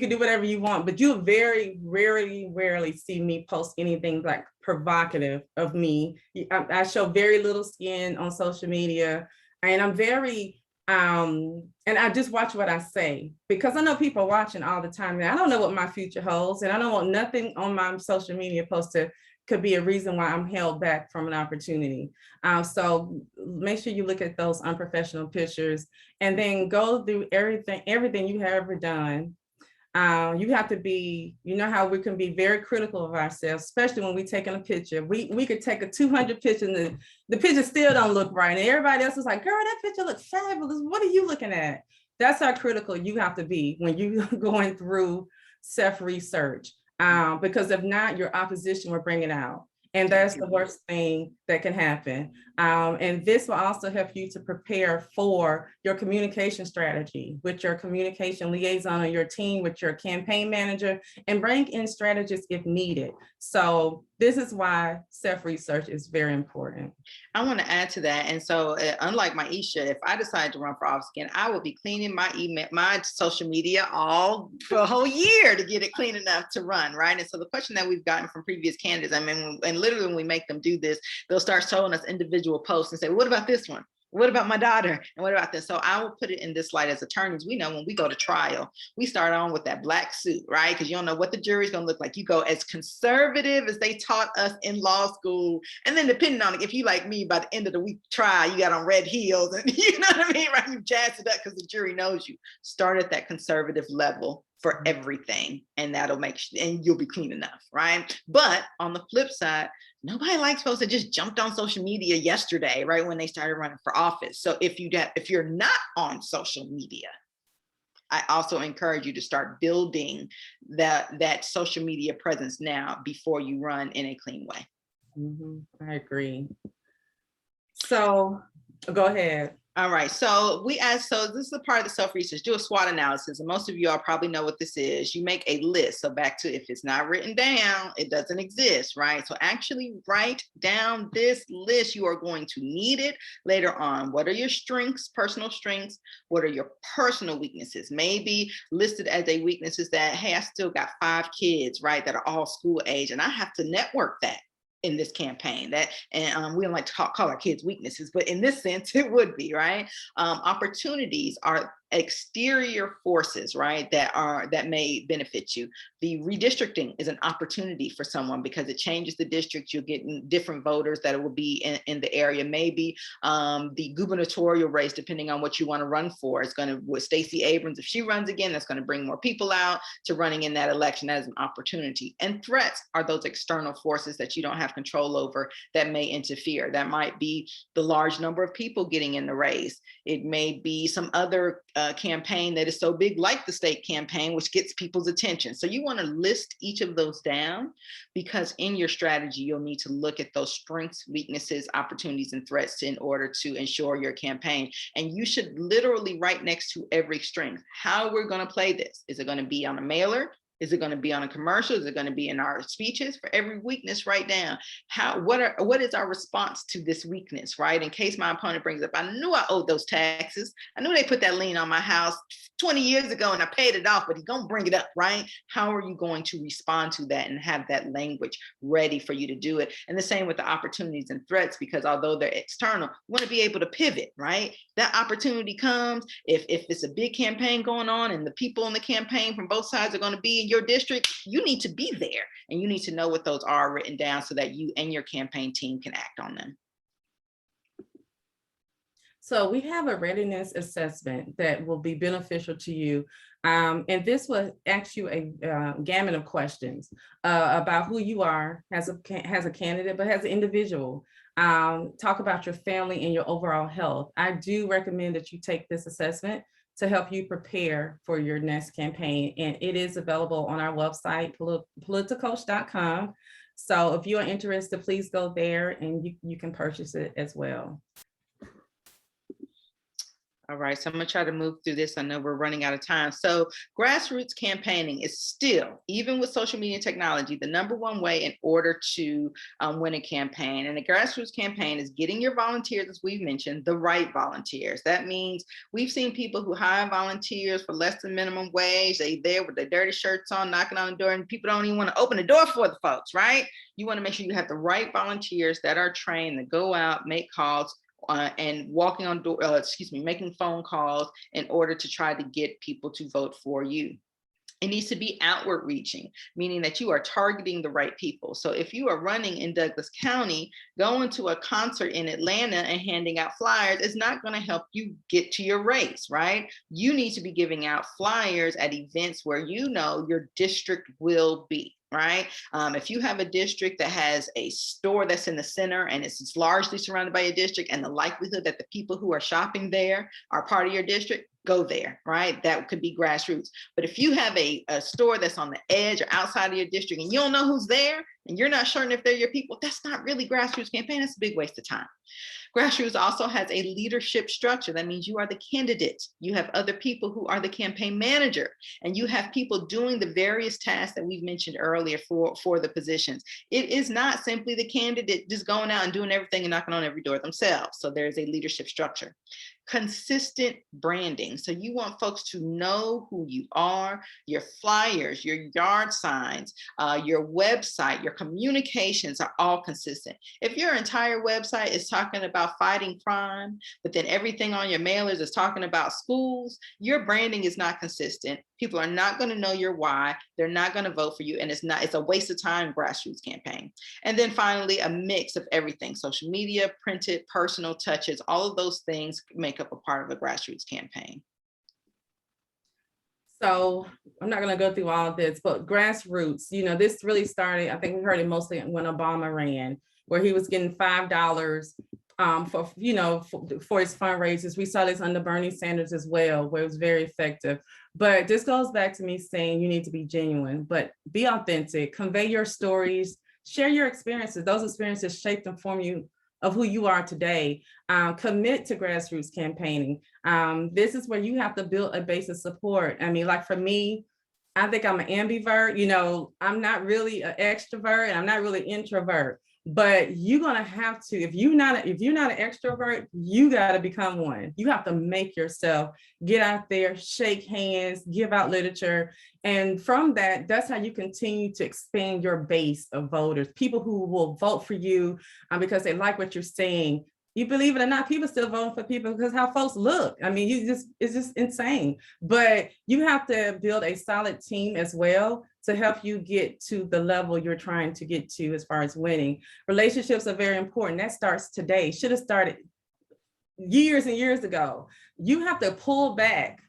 can do whatever you want, but you'll very rarely see me post anything like provocative of me. I show very little skin on social media, and I'm very and I just watch what I say because I know people are watching all the time, and I don't know what my future holds, and I don't want nothing on my social media post to could be a reason why I'm held back from an opportunity. So make sure you look at those unprofessional pictures and then go through everything you have ever done. You have to be, you know how we can be very critical of ourselves, especially when we're taking a picture. We could take a 200 picture and the picture still don't look right. And everybody else is like, girl, that picture looks fabulous. What are you looking at? That's how critical you have to be when you're going through self-research. Because if not, your opposition will bring it out. And that's the worst thing that can happen. And this will also help you to prepare for your communication strategy with your communication liaison on your team, with your campaign manager, and bring in strategists if needed. So this is why self-research is very important. I want to add to that. And so unlike Myesha, if I decide to run for office again, I will be cleaning my email, my social media all for a whole year to get it clean enough to run, right? And so the question that we've gotten from previous candidates, I mean, and literally when we make them do this, they'll start showing us individual posts and say, what about this one? What about my daughter? And what about this? So I will put it in this light. As attorneys, we know when we go to trial, we start on with that black suit, right? Because you don't know what the jury's going to look like. You go as conservative as they taught us in law school. And then depending on it, if you like me, by the end of the week trial, you got on red heels and you know what I mean, right? You jazz it up because the jury knows you. Start at that conservative level for everything, and that'll make and you'll be clean enough, right? But on the flip side, nobody likes folks that just jumped on social media yesterday, right when they started running for office. So if you're not on social media, I also encourage you to start building that social media presence now before you run in a clean way. I agree. So Go ahead. All right, so this is a part of the self-research, do a SWOT analysis. And most of you all probably know what this is. You make a list. So back to, if it's not written down, it doesn't exist, right? So actually write down this list. You are going to need it later on. What are your strengths, personal strengths? What are your personal weaknesses? Maybe listed as a weaknesses that, hey, I still got 5 kids, right, that are all school age, and I have to network that in this campaign. And we don't like to call our kids weaknesses, but in this sense, it would be, right? Opportunities are exterior forces, right, that may benefit you. The redistricting is an opportunity for someone because it changes the district. You'll get different voters that will be in the area. Maybe the gubernatorial race, depending on what you want to run for, is going to, with Stacey Abrams, if she runs again, that's going to bring more people out to running in that election as an opportunity. And threats are those external forces that you don't have control over that may interfere. That might be the large number of people getting in the race. It may be some other campaign that is so big, like the state campaign, which gets people's attention. So you want to list each of those down, because in your strategy, you'll need to look at those strengths, weaknesses, opportunities, and threats in order to ensure your campaign. And you should literally write next to every strength how we're going to play this. Is it going to be on a mailer? Is it going to be on a commercial? Is it going to be in our speeches? For every weakness, write down what is our response to this weakness, right? In case my opponent brings up, I knew I owed those taxes. I knew they put that lien on my house 20 years ago and I paid it off, but he's going to bring it up, right? How are you going to respond to that and have that language ready for you to do it? And the same with the opportunities and threats, because although they're external, you want to be able to pivot, right? That opportunity comes if it's a big campaign going on and the people in the campaign from both sides are going to be in your district, you need to be there and you need to know what those are written down so that you and your campaign team can act on them. So we have a readiness assessment that will be beneficial to you. And this will ask you a gamut of questions about who you are as a candidate, but as an individual. Talk about your family and your overall health. I do recommend that you take this assessment to help you prepare for your next campaign. And it is available on our website, PolitaCoach.com. So if you are interested, please go there and you can purchase it as well. All right, so I'm gonna try to move through this. I know we're running out of time. So grassroots campaigning is still, even with social media technology, the #1 way in order to win a campaign. And a grassroots campaign is getting your volunteers, as we've mentioned, the right volunteers. That means we've seen people who hire volunteers for less than minimum wage. They there with their dirty shirts on, knocking on the door, and people don't even want to open the door for the folks, right? You want to make sure you have the right volunteers that are trained to go out, make calls, and walking on door, making phone calls in order to try to get people to vote for you. It needs to be outward reaching, meaning that you are targeting the right people. So if you are running in Douglas County, going to a concert in Atlanta and handing out flyers is not going to help you get to your race, right? You need to be giving out flyers at events where you know your district will be. Right? If you have a district that has a store that's in the center and it's largely surrounded by your district, and the likelihood that the people who are shopping there are part of your district, go there, right? That could be grassroots. But if you have a store that's on the edge or outside of your district and you don't know who's there and you're not certain if they're your people, that's not really grassroots campaign. That's a big waste of time. Grassroots also has a leadership structure. That means you are the candidate. You have other people who are the campaign manager, and you have people doing the various tasks that we've mentioned earlier for the positions. It is not simply the candidate just going out and doing everything and knocking on every door themselves. So there's a leadership structure. Consistent branding. So you want folks to know who you are, your flyers, your yard signs, your website, your communications are all consistent. If your entire website is talking about fighting crime, but then everything on your mailers is talking about schools, your branding is not consistent. People are not going to know your why. They're not going to vote for you. And it's a waste of time grassroots campaign. And then finally, a mix of everything: social media, printed, personal touches, all of those things make up a part of a grassroots campaign. So I'm not going to go through all of this, but grassroots, this really started, I think we heard it mostly when Obama ran, where he was getting $5 for his fundraisers. We saw this under Bernie Sanders as well, where it was very effective. But this goes back to me saying you need to be genuine, but be authentic, convey your stories, share your experiences. Those experiences shaped and form you of who you are today, commit to grassroots campaigning. This is where you have to build a base of support. I mean, like for me, I think I'm an ambivert. You know, I'm not really an extrovert and I'm not really introvert. But you're gonna have to, if you're not an extrovert, you gotta become one. You have to make yourself get out there, shake hands, give out literature. And from that, that's how you continue to expand your base of voters, people who will vote for you because they like what you're saying. You believe it or not, people still voting for people because how folks look. I mean, it's just insane. But you have to build a solid team as well to help you get to the level you're trying to get to as far as winning. Relationships are very important. That starts today. Should have started years and years ago. You have to pull back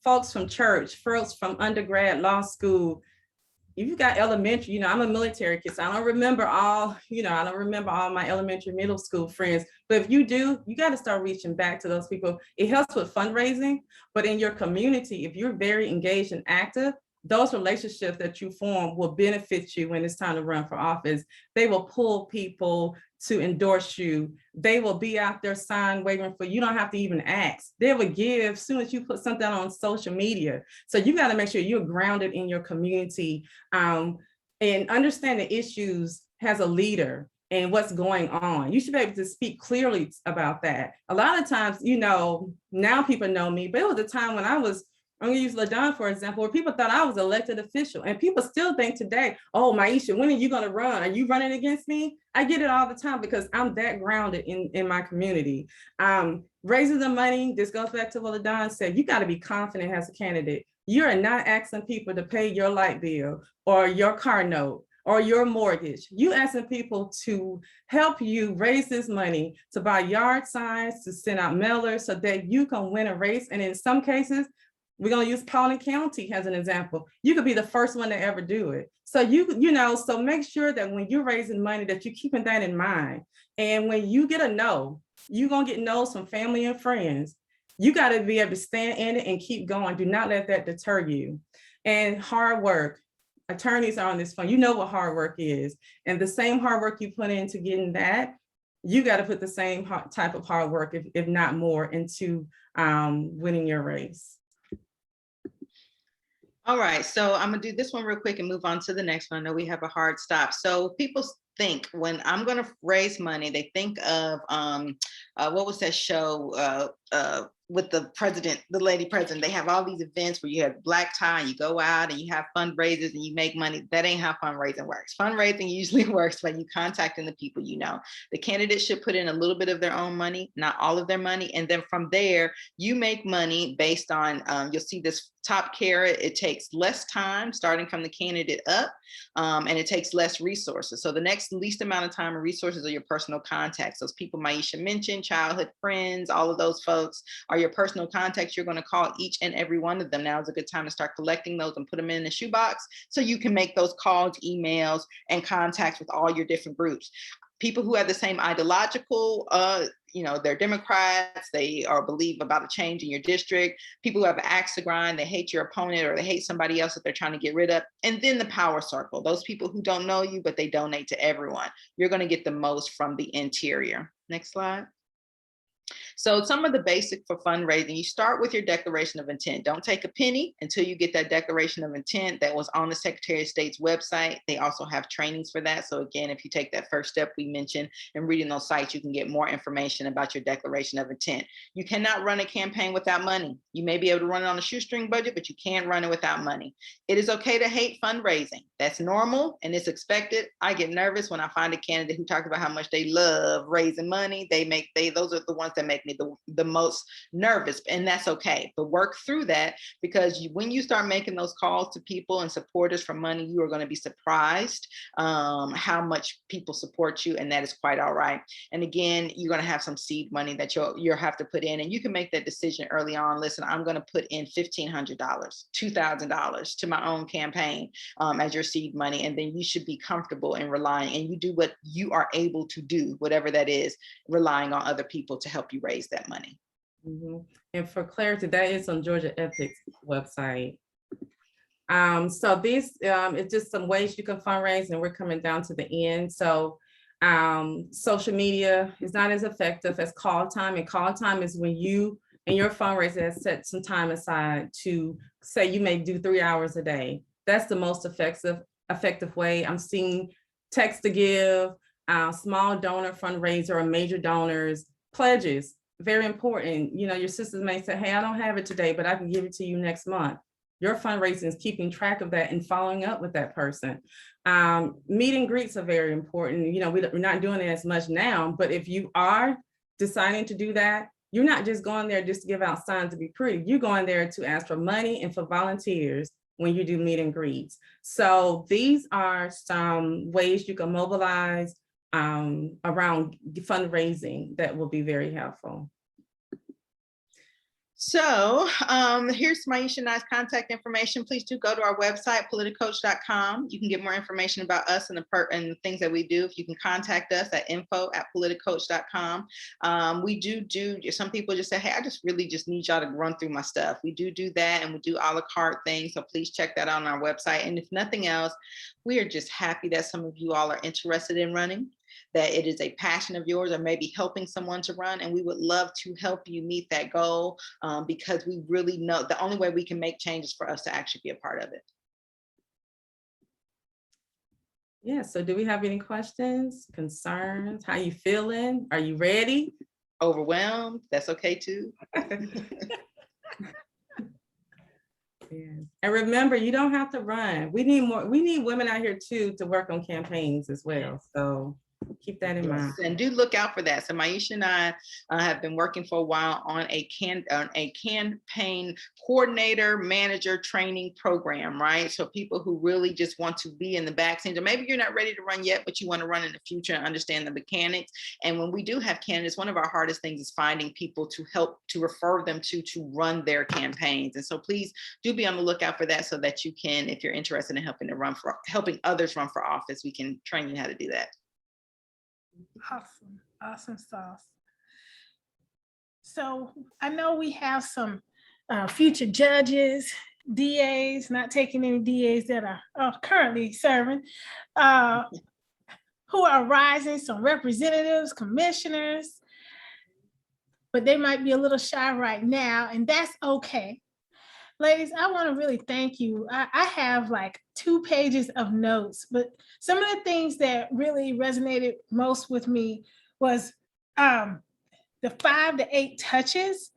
folks from church, folks from undergrad, law school. If you got elementary, you know, I'm a military kid, so I don't remember all, you know, I don't remember all my elementary, middle school friends. But if you do, you got to start reaching back to those people. It helps with fundraising, but in your community, if you're very engaged and active, those relationships that you form will benefit you when it's time to run for office. They will pull people to endorse you. They will be out there signed, waiting for you. You don't have to even ask. They will give as soon as you put something on social media. So you got to make sure you're grounded in your community and understand the issues as a leader and what's going on. You should be able to speak clearly about that. A lot of times, you know, now people know me, but it was a time when I'm going to use LaDawn, for example, where people thought I was an elected official. And people still think today, oh, Myesha, when are you going to run? Are you running against me? I get it all the time because I'm that grounded in my community. Raising the money, this goes back to what LaDawn said, you got to be confident as a candidate. You are not asking people to pay your light bill or your car note or your mortgage. You asking people to help you raise this money to buy yard signs, to send out mailers so that you can win a race. And in some cases, we're going to use Paulding County as an example. You could be the first one to ever do it. So you know, so make sure that when you're raising money that you're keeping that in mind. And when you get a no, you're going to get no's from family and friends. You got to be able to stand in it and keep going. Do not let that deter you. And hard work. Attorneys are on this phone. You know what hard work is. And the same hard work you put into getting that, you got to put the same type of hard work, if not more, into winning your race. All right, so I'm gonna do this one real quick and move on to the next one. I know we have a hard stop. So people think when I'm gonna raise money, they think of what was that show with the president, the lady president? They have all these events where you have black tie and you go out and you have fundraisers and you make money. That ain't how fundraising works. Fundraising usually works by you contacting the people you know. The candidates should put in a little bit of their own money, not all of their money. And then from there, you make money based on, you'll see this top carrot, it takes less time starting from the candidate up, and it takes less resources. So the next least amount of time and resources are your personal contacts. Those people Myesha mentioned, childhood friends, all of those folks are your personal contacts. You're going to call each and every one of them. Now is a good time to start collecting those and put them in the shoebox so you can make those calls, emails, and contacts with all your different groups. People who have the same ideological, you know, they're Democrats, they are believe about a change in your district, people who have an axe to grind, they hate your opponent or they hate somebody else that they're trying to get rid of. And then the power circle, those people who don't know you, but they donate to everyone. You're going to get the most from the interior. Next slide. So some of the basics for fundraising, you start with your declaration of intent. Don't take a penny until you get that declaration of intent that was on the Secretary of State's website. They also have trainings for that. So again, if you take that first step we mentioned and reading those sites, you can get more information about your declaration of intent. You cannot run a campaign without money. You may be able to run it on a shoestring budget, but you can't run it without money. It is okay to hate fundraising. That's normal and it's expected. I get nervous when I find a candidate who talks about how much they love raising money. Those are the ones that make me the most nervous, and that's okay. But work through that, because when you start making those calls to people and supporters for money, you are going to be surprised how much people support you, and that is quite all right. And again, you're going to have some seed money that you'll have to put in, and you can make that decision early on. Listen, I'm going to put in $1,500, $2,000 to my own campaign as your seed money, and then you should be comfortable in relying, and you do what you are able to do, whatever that is, relying on other people to help you raise that money. Mm-hmm. And for clarity, that is on Georgia Ethics website. So these it's just some ways you can fundraise, and we're coming down to the end. So Social media is not as effective as call time, and call time is when you and your fundraiser has set some time aside to say you may do 3 hours a day. That's the most effective way. I'm seeing text to give, small donor fundraiser or major donors, pledges, very important. You know, your sisters may say, hey, I don't have it today, but I can give it to you next month. Your fundraising is keeping track of that and following up with that person. Meet and greets are very important. You know, we're not doing it as much now, but if you are deciding to do that, you're not just going there just to give out signs to be pretty. You're going there to ask for money and for volunteers when you do meet and greets. So these are some ways you can mobilize around fundraising that will be very helpful. So here's Myesha and I's contact information. Please do go to our website, PolitaCoach.com. You can get more information about us and the things that we do. If you can contact us at info@PolitaCoach.com. We do, some people just say, hey, I just really just need y'all to run through my stuff. We do that, and we do a la carte things. So please check that out on our website. And if nothing else, we are just happy that some of you all are interested in running, that it is a passion of yours, or maybe helping someone to run. And we would love to help you meet that goal, because we really know the only way we can make change is for us to actually be a part of it. Yeah, so do we have any questions, concerns? How you feeling? Are you ready? Overwhelmed? That's okay too. Yeah. And remember, you don't have to run. We need women out here too to work on campaigns as well. So keep that in mind. And do look out for that. So Myesha and I have been working for a while on a campaign coordinator, manager training program, right? So people who really just want to be in the back scenes, or maybe you're not ready to run yet, but you want to run in the future and understand the mechanics. And when we do have candidates, one of our hardest things is finding people to help, to refer them to run their campaigns. And so please do be on the lookout for that, so that you can, if you're interested in helping others run for office, we can train you how to do that. Awesome sauce. So I know we have some future judges, DAs, not taking any DAs that are currently serving, who are rising, some representatives, commissioners, but they might be a little shy right now, and that's okay. Ladies, I want to really thank you. I have like 2 pages of notes, but some of the things that really resonated most with me was the 5 to 8 touches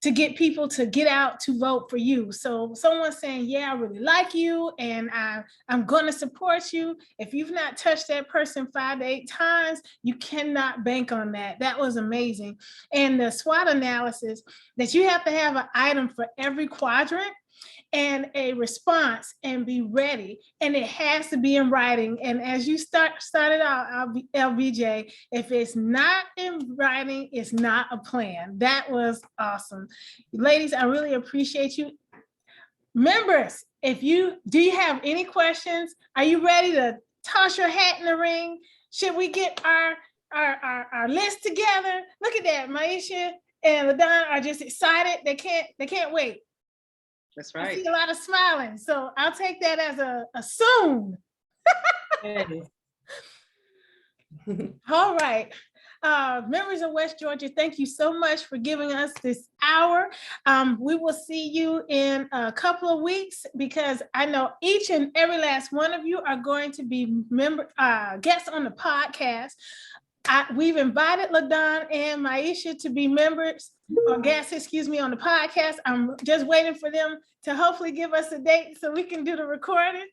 to get people to get out to vote for you. So someone saying, yeah, I really like you and I'm going to support you. If you've not touched that person 5 to 8 times, you cannot bank on that. That was amazing. And the SWOT analysis, that you have to have an item for every quadrant and a response and be ready. And it has to be in writing. And as you started out, LBJ, if it's not in writing, it's not a plan. That was awesome. Ladies, I really appreciate you. Members, do you have any questions? Are you ready to toss your hat in the ring? Should we get our list together? Look at that, Myesha and LaDawn are just excited. They can't wait. That's right. I see a lot of smiling, so I'll take that as a soon. All right. Members of West Georgia, thank you so much for giving us this hour. We will see you in a couple of weeks, because I know each and every last one of you are going to be guests on the podcast. We've invited LaDawn and Myesha to be members or guests, on the podcast. I'm just waiting for them to hopefully give us a date so we can do the recording.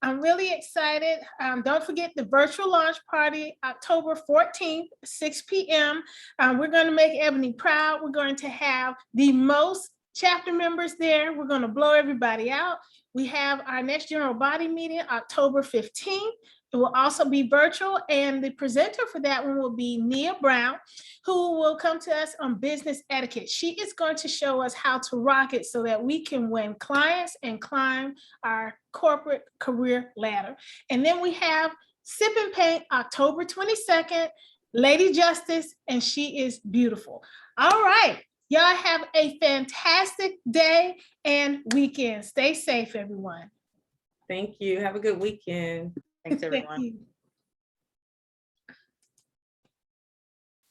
I'm really excited. Don't forget the virtual launch party, October 14th, 6 p.m. We're going to make Ebony proud. We're going to have the most chapter members there. We're going to blow everybody out. We have our next general body meeting, October 15th. It will also be virtual, and the presenter for that one will be Nia Brown, who will come to us on business etiquette. She is going to show us how to rock it so that we can win clients and climb our corporate career ladder. And then we have Sip and Paint, October 22nd, Lady Justice, and she is beautiful. All right, y'all have a fantastic day and weekend. Stay safe, everyone. Thank you. Have a good weekend. Thanks, everyone. Thank you.